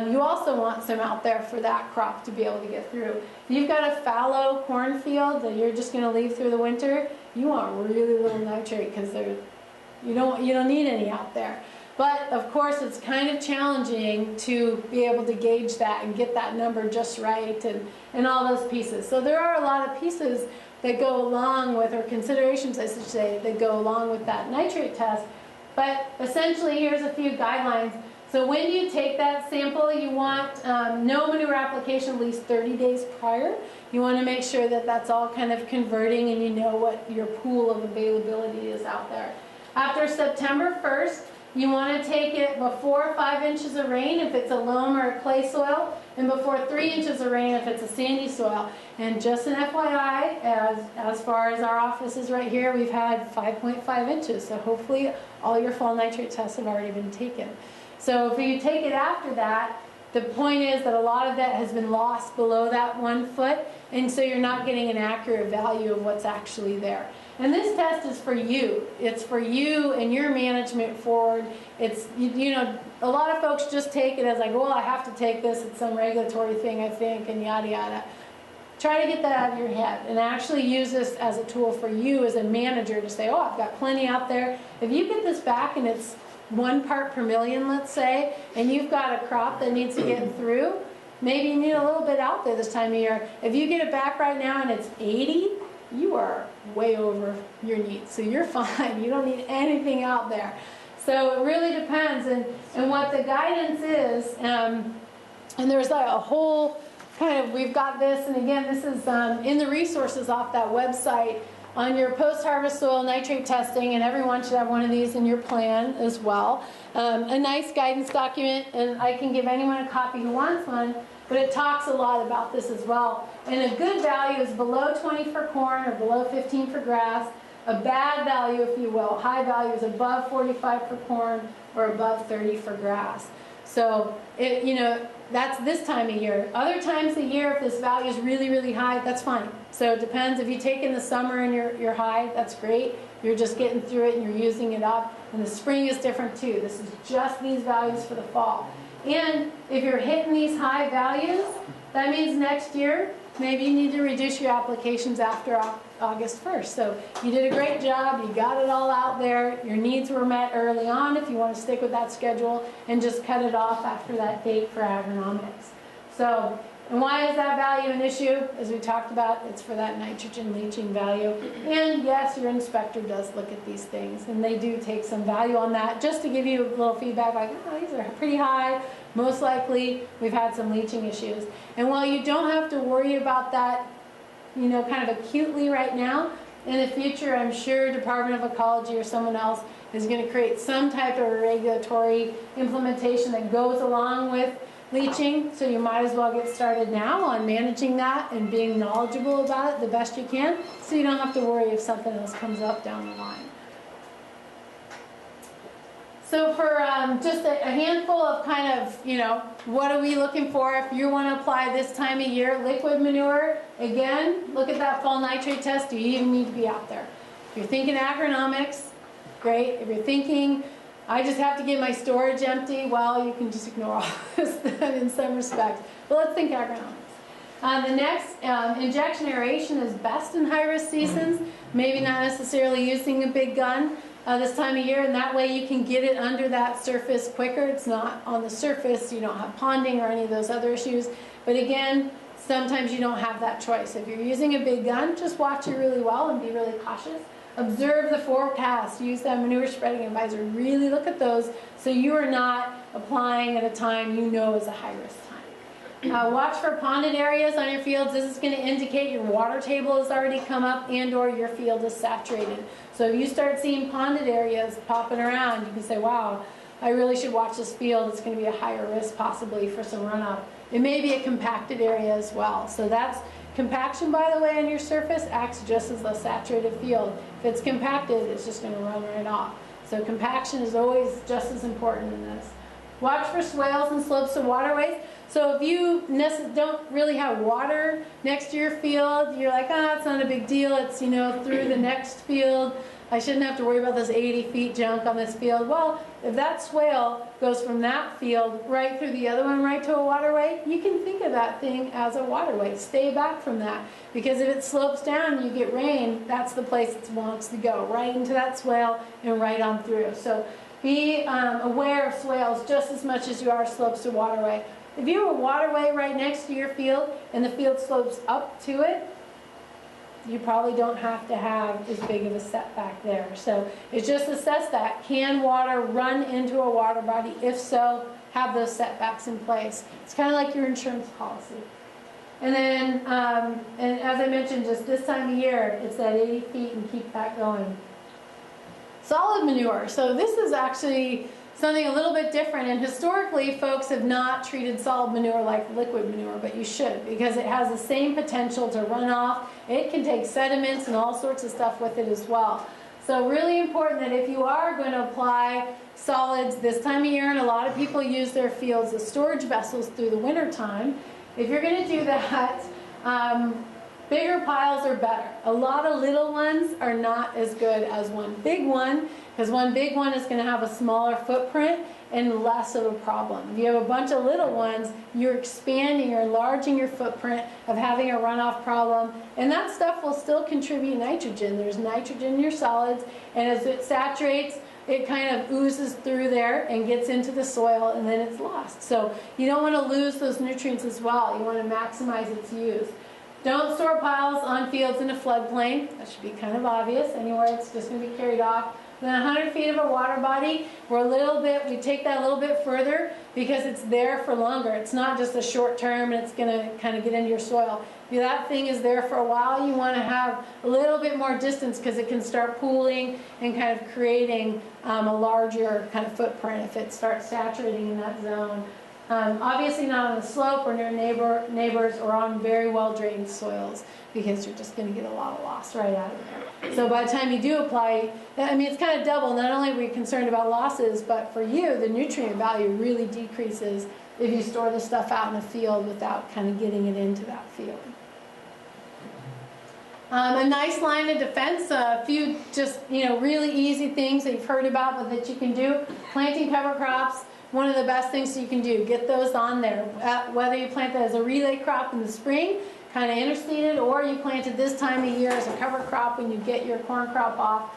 you also want some out there for that crop to be able to get through. If you've got a fallow cornfield that you're just going to leave through the winter, you want really little nitrate because you don't need any out there. But of course, it's kind of challenging to be able to gauge that and get that number just right and all those pieces. So there are a lot of pieces that go along with, or considerations I should say, that go along with that nitrate test. But essentially, here's a few guidelines. So when you take that sample, you want no manure application at least 30 days prior. You want to make sure that that's all kind of converting and you know what your pool of availability is out there. After September 1st, you want to take it before 5 inches of rain if it's a loam or a clay soil, and before 3 inches of rain if it's a sandy soil. And just an FYI, as far as our office is right here, we've had 5.5 inches. So hopefully all your fall nitrate tests have already been taken. So if you take it after that, the point is that a lot of that has been lost below that 1 foot, and so you're not getting an accurate value of what's actually there. And this test is for you. It's for you and your management forward. It's, you know, a lot of folks just take it as like, well, I have to take this. It's some regulatory thing, I think, and yada, yada. Try to get that out of your head and actually use this as a tool for you as a manager to say, oh, I've got plenty out there. If you get this back and it's 1 part per million, let's say, and you've got a crop that needs to get through, maybe you need a little bit out there this time of year. If you get it back right now and it's 80, you are way over your needs. So you're fine. You don't need anything out there. So it really depends. And what the guidance is, and there's like a whole kind of, we've got this, and again, this is in the resources off that website on your post-harvest soil nitrate testing, and everyone should have one of these in your plan as well. A nice guidance document, and I can give anyone a copy who wants one, but it talks a lot about this as well. And a good value is below 20 for corn or below 15 for grass. A bad value, if you will, high value is above 45 for corn or above 30 for grass. So, that's this time of year. Other times of the year, if this value is really, really high, that's fine. So it depends. If you take in the summer and you're high, that's great. You're just getting through it and you're using it up. And the spring is different too. This is just these values for the fall. And if you're hitting these high values, that means next year, maybe you need to reduce your applications after August 1st. So you did a great job. You got it all out there. Your needs were met early on if you want to stick with that schedule, and just cut it off after that date for agronomics. So, and why is that value an issue? As we talked about, it's for that nitrogen leaching value. And yes, your inspector does look at these things, and they do take some value on that, just to give you a little feedback, like, oh, these are pretty high. Most likely, we've had some leaching issues. And while you don't have to worry about that, kind of acutely right now, in the future, I'm sure Department of Ecology or someone else is going to create some type of regulatory implementation that goes along with leaching, so you might as well get started now on managing that and being knowledgeable about it the best you can, so you don't have to worry if something else comes up down the line. So for just a handful of kind of, what are we looking for if you want to apply this time of year? Liquid manure, again, look at that fall nitrate test. Do you even need to be out there? If you're thinking agronomics, great. If you're thinking, I just have to get my storage empty, well, you can just ignore all this in some respects. But let's think agronomics. The next, injection aeration is best in high-risk seasons. Maybe not necessarily using a big gun this time of year, and that way you can get it under that surface quicker. It's not on the surface, you don't have ponding or any of those other issues. But again, sometimes you don't have that choice. If you're using a big gun, just watch it really well and be really cautious. Observe the forecast. Use that manure spreading advisor. Really look at those so you are not applying at a time you know is a high-risk time. Watch for ponded areas on your fields. This is going to indicate your water table has already come up and or your field is saturated. So if you start seeing ponded areas popping around, you can say, wow, I really should watch this field. It's going to be a higher risk possibly for some runoff. It may be a compacted area as well. So that's compaction, by the way, on your surface acts just as a saturated field. If it's compacted, it's just going to run right off. So compaction is always just as important in this. Watch for swales and slopes to waterways. So if you don't really have water next to your field, you're like, ah, it's not a big deal. It's, you know, through the next field. I shouldn't have to worry about this 80 feet junk on this field. Well, if that swale goes from that field right through the other one, right to a waterway, you can think of that thing as a waterway. Stay back from that. Because if it slopes down and you get rain, that's the place it wants to go, right into that swale and right on through. So be aware of swales just as much as you are slopes to waterway. If you have a waterway right next to your field and the field slopes up to it, you probably don't have to have as big of a setback there. So it's just assess that. Can water run into a water body? If so, have those setbacks in place. It's kind of like your insurance policy. And then, and as I mentioned, just this time of year, it's at 80 feet and keep that going. Solid manure. So this is actually something a little bit different, and historically folks have not treated solid manure like liquid manure, but you should, because it has the same potential to run off. It can take sediments and all sorts of stuff with it as well. So really important that if you are going to apply solids this time of year, and a lot of people use their fields as storage vessels through the winter time, if you're going to do that, bigger piles are better. A lot of little ones are not as good as one big one, because one big one is going to have a smaller footprint and less of a problem. If you have a bunch of little ones, you're expanding or enlarging your footprint of having a runoff problem, and that stuff will still contribute nitrogen. There's nitrogen in your solids, and as it saturates, it kind of oozes through there and gets into the soil, and then it's lost. So you don't want to lose those nutrients as well. You want to maximize its use. Don't store piles on fields in a floodplain. That should be kind of obvious. Anywhere it's just going to be carried off. Then 100 feet of a water body, we take that a little bit further because it's there for longer. It's not just a short term and it's going to kind of get into your soil. If that thing is there for a while, you want to have a little bit more distance because it can start pooling and kind of creating a larger kind of footprint if it starts saturating in that zone. Obviously not on a slope or near neighbors or on very well drained soils, because you're just going to get a lot of loss right out of there. So by the time you do apply, I mean, it's kind of double. Not only are we concerned about losses, but for you, the nutrient value really decreases if you store the stuff out in the field without kind of getting it into that field. A nice line of defense, a few just, really easy things that you've heard about but that you can do. Planting cover crops. One of the best things you can do, get those on there. Whether you plant that as a relay crop in the spring, kind of interseeded, or you plant it this time of year as a cover crop when you get your corn crop off.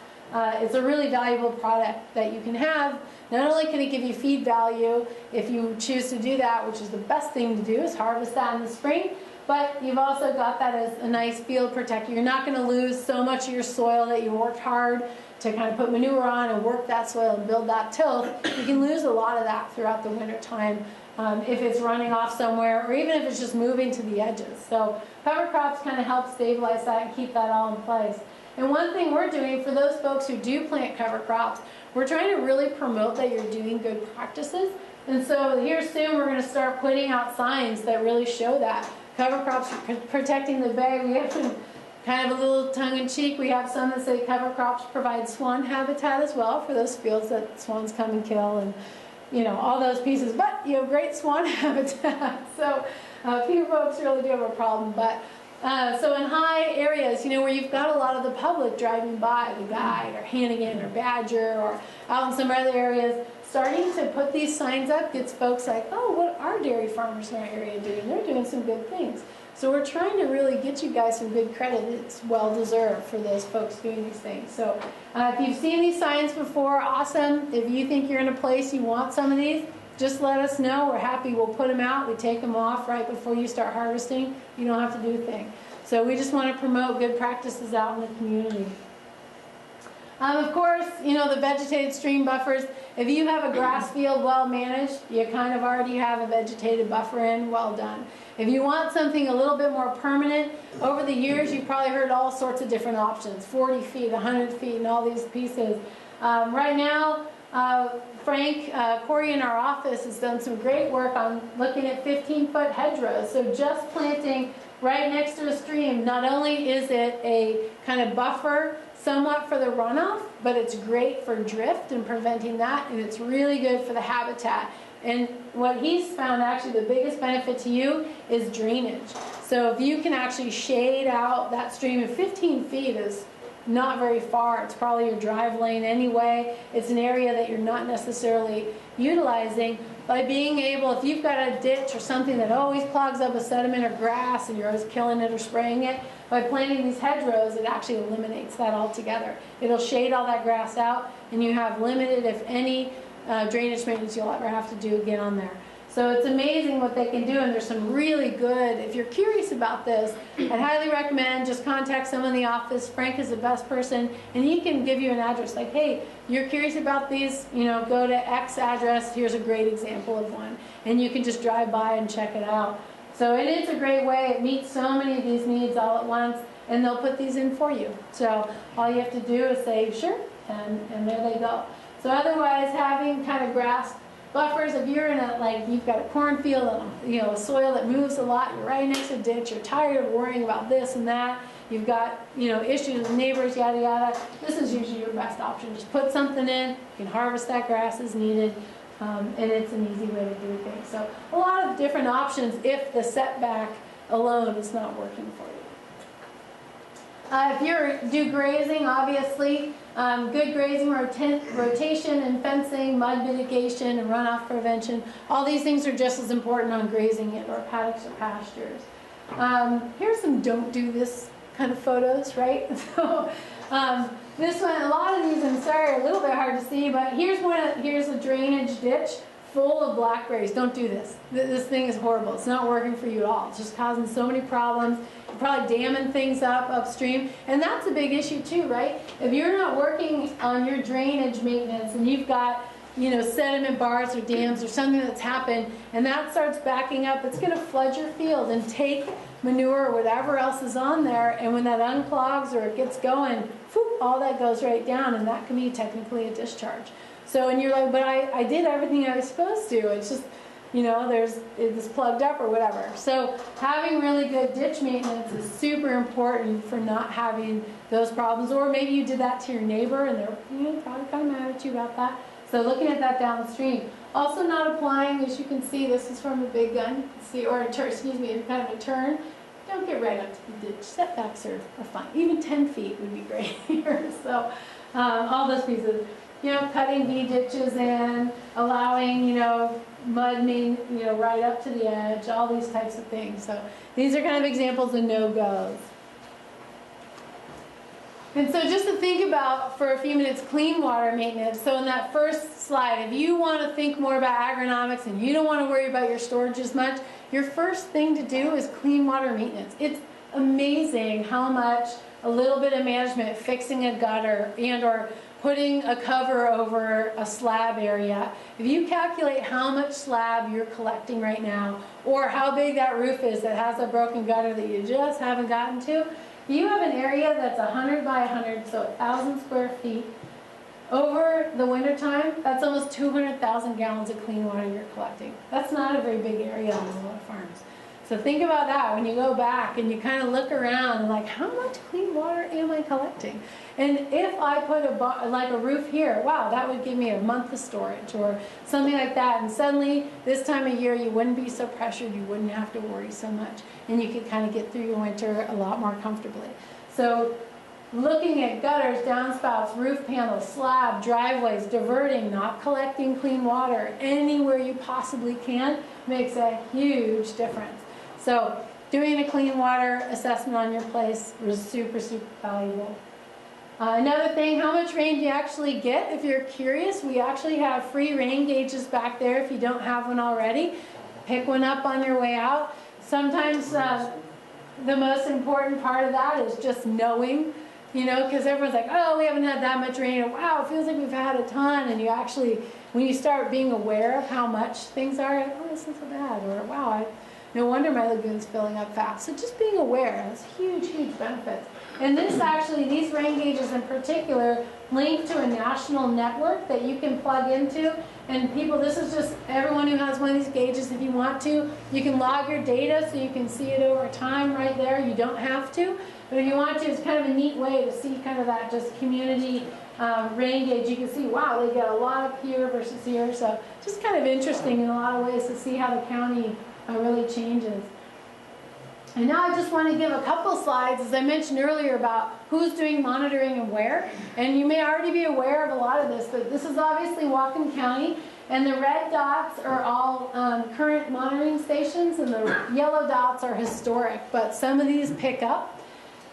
It's a really valuable product that you can have. Not only can it give you feed value if you choose to do that, which is the best thing to do, is harvest that in the spring, but you've also got that as a nice field protector. You're not going to lose so much of your soil that you worked hard to kind of put manure on and work that soil and build that tilth. You can lose a lot of that throughout the winter time if it's running off somewhere, or even if it's just moving to the edges. So cover crops kind of help stabilize that and keep that all in place. And one thing we're doing for those folks who do plant cover crops, we're trying to really promote that you're doing good practices. And so here soon we're going to start putting out signs that really show that. Cover crops are protecting the bay. We have some kind of a little tongue-in-cheek. We have some that say cover crops provide swan habitat as well for those fields that swans come and kill, and all those pieces. But you have great swan habitat. So few folks really do have a problem. But so in high areas, where you've got a lot of the public driving by, the guide or Hannigan or Badger or out in some other areas, starting to put these signs up gets folks like, oh, what are dairy farmers in our area doing? They're doing some good things. So we're trying to really get you guys some good credit. It's well deserved for those folks doing these things. So if you've seen these signs before, awesome. If you think you're in a place you want some of these, just let us know. We're happy. We'll put them out. We take them off right before you start harvesting. You don't have to do a thing. So we just want to promote good practices out in the community. Of course, the vegetated stream buffers. If you have a grass field well managed, you kind of already have a vegetated buffer in, well done. If you want something a little bit more permanent, over the years you've probably heard all sorts of different options, 40 feet, 100 feet, and all these pieces. Right now, Frank Corey in our office has done some great work on looking at 15-foot hedgerows. So just planting right next to a stream, not only is it a kind of buffer somewhat for the runoff, but it's great for drift and preventing that, and it's really good for the habitat. And what he's found actually the biggest benefit to you is drainage. So if you can actually shade out that stream, of 15 feet is not very far. It's probably your drive lane anyway. It's an area that you're not necessarily utilizing. By being able, if you've got a ditch or something that always clogs up with sediment or grass and you're always killing it or spraying it, by planting these hedgerows, it actually eliminates that altogether. It'll shade all that grass out, and you have limited, if any, drainage maintenance you'll ever have to do again on there. So it's amazing what they can do, and there's some really good, if you're curious about this, I'd highly recommend just contact someone in the office. Frank is the best person, and he can give you an address like, hey, you're curious about these, you know, go to X address, here's a great example of one. And you can just drive by and check it out. So it is a great way. It meets so many of these needs all at once, and they'll put these in for you. So all you have to do is say, sure, and there they go. So otherwise, having kind of grass buffers, if you're in a, like, you've got a cornfield, you know, a soil that moves a lot, you're right next to a ditch, you're tired of worrying about this and that, you've got, you know, issues with neighbors, yada yada, this is usually your best option. Just put something in, you can harvest that grass as needed, and it's an easy way to do things. So a lot of different options if the setback alone is not working for you. If you do grazing, obviously, good grazing rotation and fencing, mud mitigation and runoff prevention, all these things are just as important on grazing indoor paddocks or pastures. Here's some don't do this kind of photos, right? So this one, a lot of these, I'm sorry, are a little bit hard to see, but here's a drainage ditch full of blackberries. Don't do this. This thing is horrible. It's not working for you at all. It's just causing so many problems. You're probably damming things up upstream. And that's a big issue too, right? If you're not working on your drainage maintenance and you've got, you know, sediment bars or dams or something that's happened and that starts backing up, it's going to flood your field and take manure or whatever else is on there, and when that unclogs or it gets going, whoop, all that goes right down, and that can be technically a discharge. So, and you're like, but I did everything I was supposed to. It's just, you know, it's plugged up or whatever. So having really good ditch maintenance is super important for not having those problems. Or maybe you did that to your neighbor and they're, you know, probably kind of mad at you about that. So looking at that downstream. Also not applying, as you can see, this is from a big gun, you can see, or excuse me, kind of a turn. Don't get right up to the ditch. Setbacks are fine. Even 10 feet would be great here. So all those pieces. You know, cutting V ditches in, allowing, you know, mud main, you know, right up to the edge, all these types of things. So these are kind of examples of no-goes. And so just to think about for a few minutes clean water maintenance. So in that first slide, if you want to think more about agronomics and you don't want to worry about your storage as much, your first thing to do is clean water maintenance. It's amazing how much a little bit of management, fixing a gutter and or putting a cover over a slab area, if you calculate how much slab you're collecting right now, or how big that roof is that has a broken gutter that you just haven't gotten to, you have an area that's 100 by 100, so 1,000 square feet. Over the winter time, that's almost 200,000 gallons of clean water you're collecting. That's not a very big area on a lot of farms. So think about that when you go back and you kind of look around and like, how much clean water am I collecting? And if I put a roof here, wow, that would give me a month of storage or something like that. And suddenly, this time of year, you wouldn't be so pressured. You wouldn't have to worry so much. And you could kind of get through your winter a lot more comfortably. So looking at gutters, downspouts, roof panels, slab, driveways, diverting, not collecting clean water anywhere you possibly can makes a huge difference. So doing a clean water assessment on your place is super, super valuable. Another thing, how much rain do you actually get? If you're curious, we actually have free rain gauges back there if you don't have one already. Pick one up on your way out. Sometimes the most important part of that is just knowing, you know, because everyone's like, oh, we haven't had that much rain, or wow, it feels like we've had a ton, and you actually, when you start being aware of how much things are, like, oh, this isn't so bad, or wow, no wonder my lagoon's filling up fast. So just being aware has huge, huge benefits. And this actually, these rain gauges in particular, link to a national network that you can plug into. And people, this is just everyone who has one of these gauges, if you want to, you can log your data so you can see it over time right there. You don't have to. But if you want to, it's kind of a neat way to see kind of that just community rain gauge, you can see, wow, they get a lot up here versus here. So just kind of interesting in a lot of ways to see how the county really changes. And now I just want to give a couple slides, as I mentioned earlier, about who's doing monitoring and where. And you may already be aware of a lot of this, but this is obviously Whatcom County. And the red dots are all current monitoring stations, and the yellow dots are historic. But some of these pick up.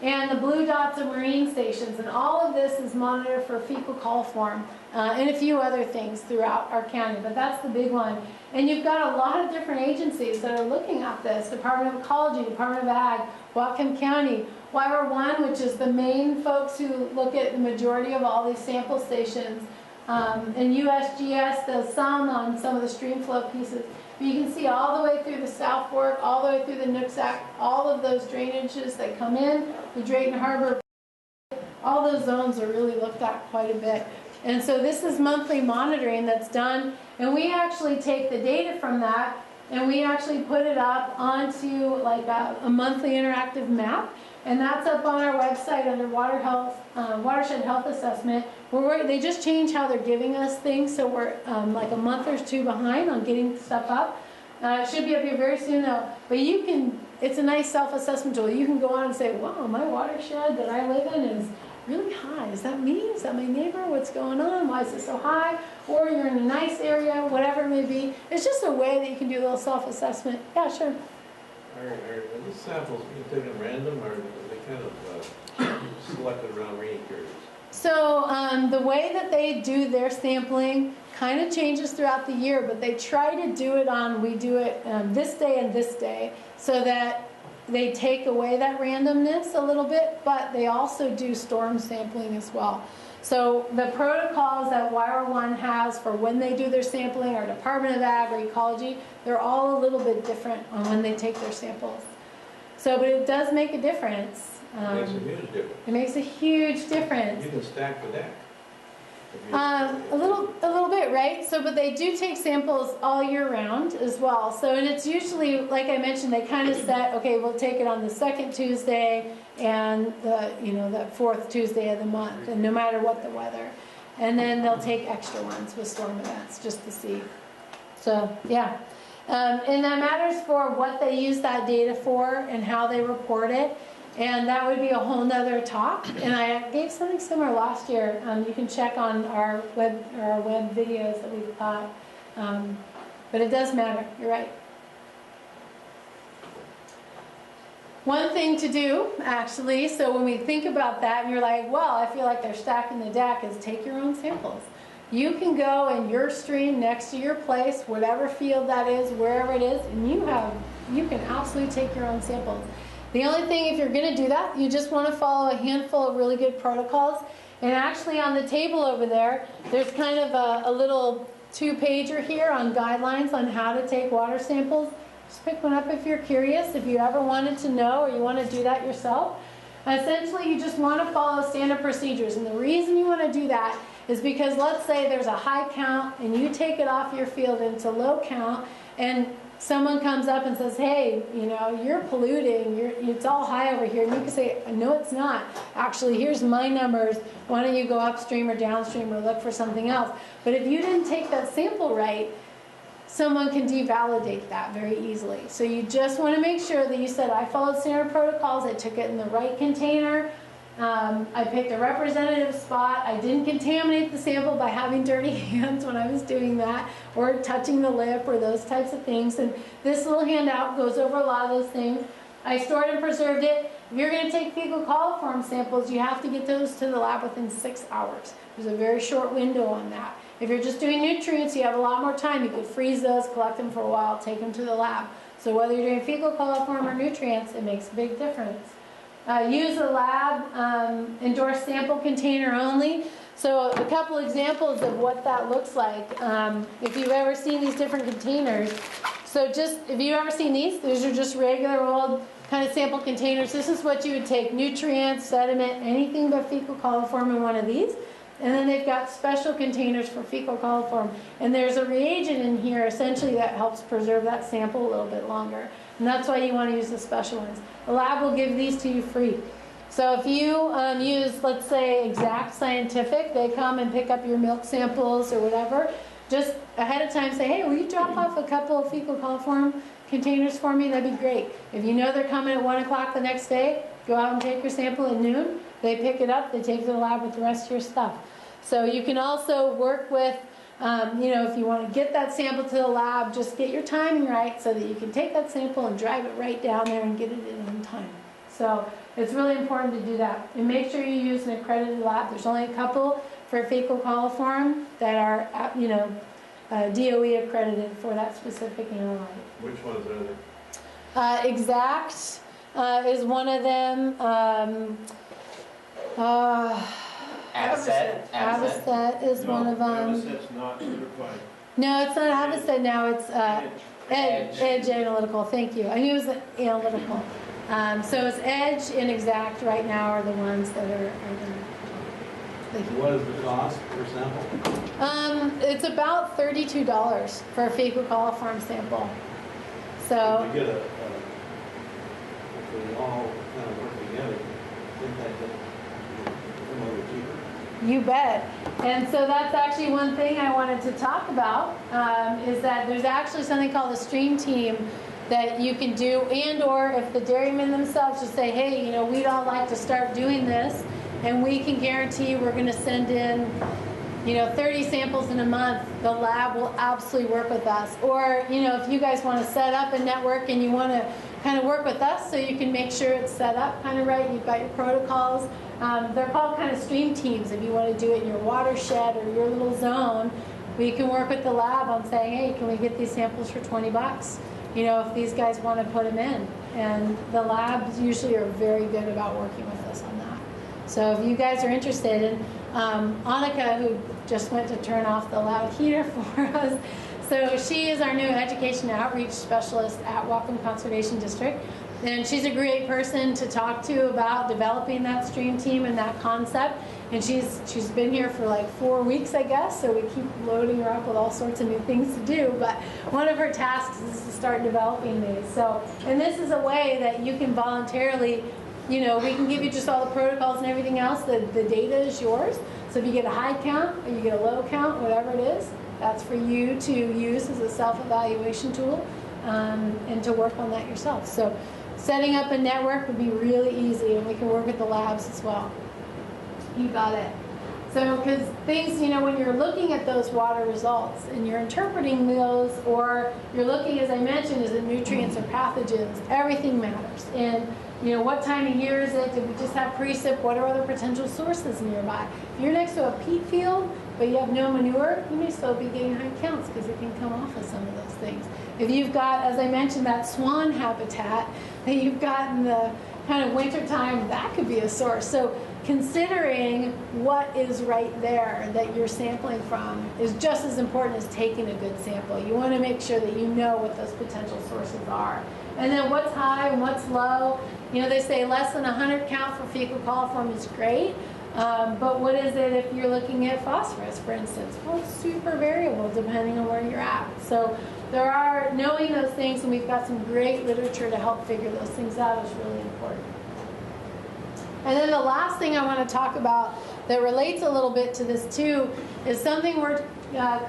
And the blue dots are marine stations. And all of this is monitored for fecal coliform and a few other things throughout our county. But that's the big one. And you've got a lot of different agencies that are looking at this. Department of Ecology, Department of Ag, Whatcom County, WRIA, which is the main folks who look at the majority of all these sample stations. And USGS does some on some of the stream flow pieces. But you can see all the way through the South Fork, all the way through the Nooksack, all of those drainages that come in, the Drayton Harbor, all those zones are really looked at quite a bit. And so this is monthly monitoring that's done, and we actually take the data from that and we actually put it up onto like a monthly interactive map, and that's up on our website under Watershed Health Assessment, where they just change how they're giving us things, so we're like a month or two behind on getting stuff up. It should be up here very soon though, but you can, it's a nice self-assessment tool. You can go on and say, wow, my watershed that I live in is really high. Is that me? Is that my neighbor? What's going on? Why is it so high? Or you're in a nice area, whatever it may be. It's just a way that you can do a little self-assessment. Yeah, sure. Are these samples being taken random, or are they kind of selected around rainy periods? So the way that they do their sampling kind of changes throughout the year, but they try to do it on, we do it this day and this day, so that they take away that randomness a little bit, but they also do storm sampling as well. So the protocols that WRIA has for when they do their sampling, or Department of Ag or Ecology, they're all a little bit different on when they take their samples. So, but it does make a difference. It makes a huge difference. It makes a huge difference. You can stack the deck. A little bit, right? So, but they do take samples all year round as well. So, and it's usually, like I mentioned, they kind of set, okay, we'll take it on the second Tuesday and the fourth Tuesday of the month, and no matter what the weather. And then they'll take extra ones with storm events just to see. So, yeah. And that matters for what they use that data for and how they report it. And that would be a whole nother talk. And I gave something similar last year. You can check on our web videos that we've got. But it does matter. You're right. One thing to do, actually, so when we think about that, and you're like, well, I feel like they're stacking the deck, is take your own samples. You can go in your stream next to your place, whatever field that is, wherever it is, and you can absolutely take your own samples. The only thing, if you're going to do that, you just want to follow a handful of really good protocols. And actually on the table over there, there's kind of a little 2-pager here on guidelines on how to take water samples. Just pick one up if you're curious, if you ever wanted to know or you want to do that yourself. Essentially, you just want to follow standard procedures. And the reason you want to do that is because, let's say there's a high count and you take it off your field and it's a low count, and someone comes up and says, hey, you're polluting, it's all high over here. And you can say, no, it's not. Actually, here's my numbers. Why don't you go upstream or downstream or look for something else? But if you didn't take that sample right, someone can devalidate that very easily. So you just want to make sure that you said, I followed standard protocols, I took it in the right container, I picked a representative spot, I didn't contaminate the sample by having dirty hands when I was doing that, or touching the lip, or those types of things. And this little handout goes over a lot of those things. I stored and preserved it. If you're going to take fecal coliform samples, you have to get those to the lab within 6 hours. There's a very short window on that. If you're just doing nutrients, you have a lot more time. You could freeze those, collect them for a while, take them to the lab. So whether you're doing fecal coliform or nutrients, it makes a big difference. Use a lab endorsed sample container only. So a couple examples of what that looks like. If you've ever seen these different containers, so just if you've ever seen these are just regular old kind of sample containers. This is what you would take: nutrients, sediment, anything but fecal coliform in one of these. And then they've got special containers for fecal coliform. And there's a reagent in here essentially that helps preserve that sample a little bit longer. And that's why you want to use the special ones. The lab will give these to you free. So if you use, let's say, Exact Scientific, they come and pick up your milk samples or whatever, just ahead of time say, hey, will you drop off a couple of fecal coliform containers for me? That'd be great. If you know they're coming at 1 o'clock the next day, go out and take your sample at noon. They pick it up, they take it to the lab with the rest of your stuff. So you can also work with, if you want to get that sample to the lab, just get your timing right so that you can take that sample and drive it right down there and get it in on time. So it's really important to do that. And make sure you use an accredited lab. There's only a couple for fecal coliform that are, DOE accredited for that specific analyte. Which ones are there? Exact is one of them. Avocet is one of them. Avocet's not certified. No, it's not Avocet now. It's Edge Analytical. Thank you. I knew it was analytical. So it's Edge and Exact right now are the ones that are there. What is the cost per sample? It's about $32 for a fecal coliform sample. So If we get if we all kind of work together, think that come over cheaper. you bet. And so that's actually one thing I wanted to talk about, is that there's actually something called a stream team that you can do, and or if the dairymen themselves just say, hey, we'd all like to start doing this, and we can guarantee we're going to send in 30 samples in a month, the lab will absolutely work with us. Or, if you guys want to set up a network and you want to kind of work with us so you can make sure it's set up kind of right, you've got your protocols. They're called kind of stream teams. If you want to do it in your watershed or your little zone, we can work with the lab on saying, hey, can we get these samples for 20 bucks? If these guys want to put them in. And the labs usually are very good about working with us on that. So if you guys are interested in, Annika, who just went to turn off the loud heater for us, so she is our new education outreach specialist at Whatcom Conservation District. And she's a great person to talk to about developing that stream team and that concept. And she's been here for like 4 weeks, I guess, so we keep loading her up with all sorts of new things to do. But one of her tasks is to start developing these. So, and this is a way that you can voluntarily, we can give you just all the protocols and everything else. The data is yours. So if you get a high count or you get a low count, whatever it is, that's for you to use as a self-evaluation tool and to work on that yourself. So setting up a network would be really easy, and we can work with the labs as well. You got it. So, because things, when you're looking at those water results and you're interpreting those, or you're looking, as I mentioned, is it nutrients or pathogens, everything matters. And, what time of year is it? Did we just have precip? What are other potential sources nearby? If you're next to a peat field, but you have no manure, you may still be getting high counts because it can come off of some of those things. If you've got, as I mentioned, that swan habitat that you've got in the kind of winter time, that could be a source. So considering what is right there that you're sampling from is just as important as taking a good sample. You want to make sure that you know what those potential sources are. And then what's high and what's low. They say less than 100 count for fecal coliform is great. But what is it if you're looking at phosphorus, for instance? Well, it's super variable depending on where you're at. So there are, knowing those things, and we've got some great literature to help figure those things out, is really important. And then the last thing I want to talk about that relates a little bit to this too is something we're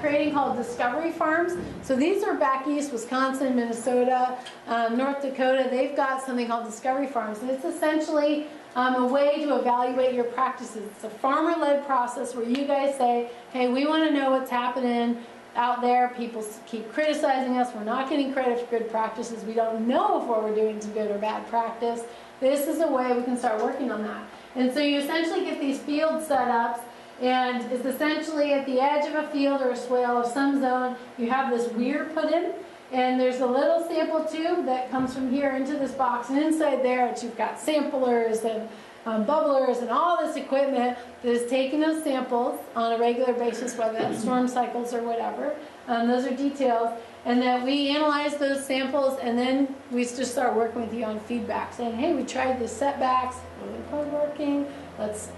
creating called discovery farms. So these are back east, Wisconsin, Minnesota, North Dakota. They've got something called discovery farms. And it's essentially a way to evaluate your practices. It's a farmer-led process where you guys say, hey, we want to know what's happening out there. People keep criticizing us. We're not getting credit for good practices. We don't know if what we're doing is good or bad practice. This is a way we can start working on that. And so you essentially get these field setups, and it's essentially at the edge of a field or a swale of some zone, you have this weir put in, and there's a little sample tube that comes from here into this box, and inside there you've got samplers and bubblers and all this equipment that is taking those samples on a regular basis, whether that's storm cycles or whatever. Those are details. And then we analyze those samples, and then we just start working with you on feedback, saying, hey, we tried these setbacks, wasn't working, let's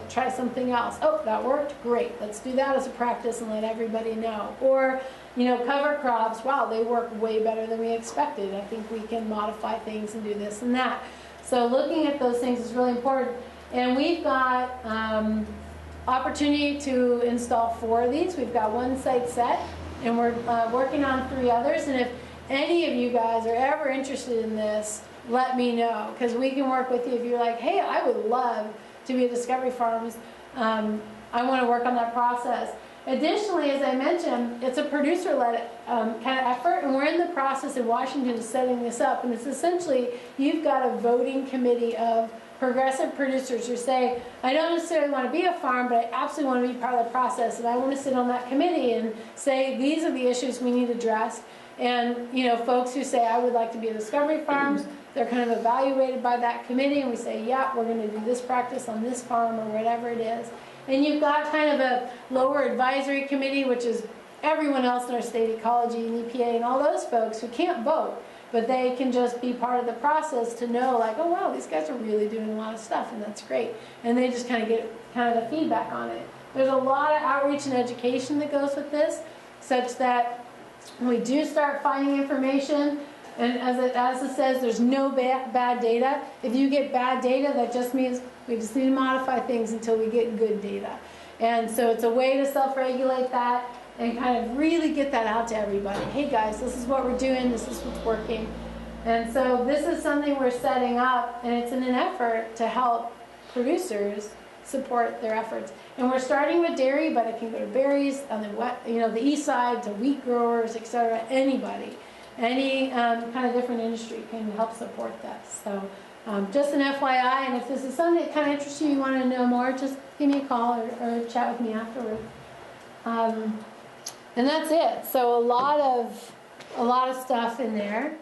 try something else. Oh, that worked, great, let's do that as a practice and let everybody know. Or cover crops, wow, they work way better than we expected. I think we can modify things and do this and that. So looking at those things is really important. And we've got opportunity to install 4 of these. We've got 1 site set, and we're working on 3 others. And if any of you guys are ever interested in this, let me know, because we can work with you. If you're like, hey, I would love to be a Discovery Farms, I want to work on that process. Additionally, as I mentioned, it's a producer-led kind of effort, and we're in the process in Washington of setting this up. And it's essentially, you've got a voting committee of progressive producers who say, I don't necessarily want to be a farm, but I absolutely want to be part of the process, and I want to sit on that committee and say, these are the issues we need addressed. And, you know, folks who say, I would like to be a Discovery Farms, they're kind of evaluated by that committee, and we say, yeah, we're going to do this practice on this farm or whatever it is. And you've got kind of a lower advisory committee, which is everyone else in our state ecology and EPA and all those folks who can't vote, but they can just be part of the process to know, like, oh wow, these guys are really doing a lot of stuff, and that's great. And they just kind of get kind of the feedback on it. There's a lot of outreach and education that goes with this, such that when we do start finding information, and as it says, there's no bad data. If you get bad data, that just means we just need to modify things until we get good data. And so it's a way to self-regulate that and kind of really get that out to everybody. Hey guys, this is what we're doing, this is what's working. And so this is something we're setting up, and it's in an effort to help producers support their efforts. And we're starting with dairy, but it can go to berries, on the east side, to wheat growers, etc. Anybody. Any kind of different industry can help support this. So just an FYI, and if this is something that kind of interests you, you want to know more, just give me a call or chat with me afterward. And that's it. So a lot of stuff in there.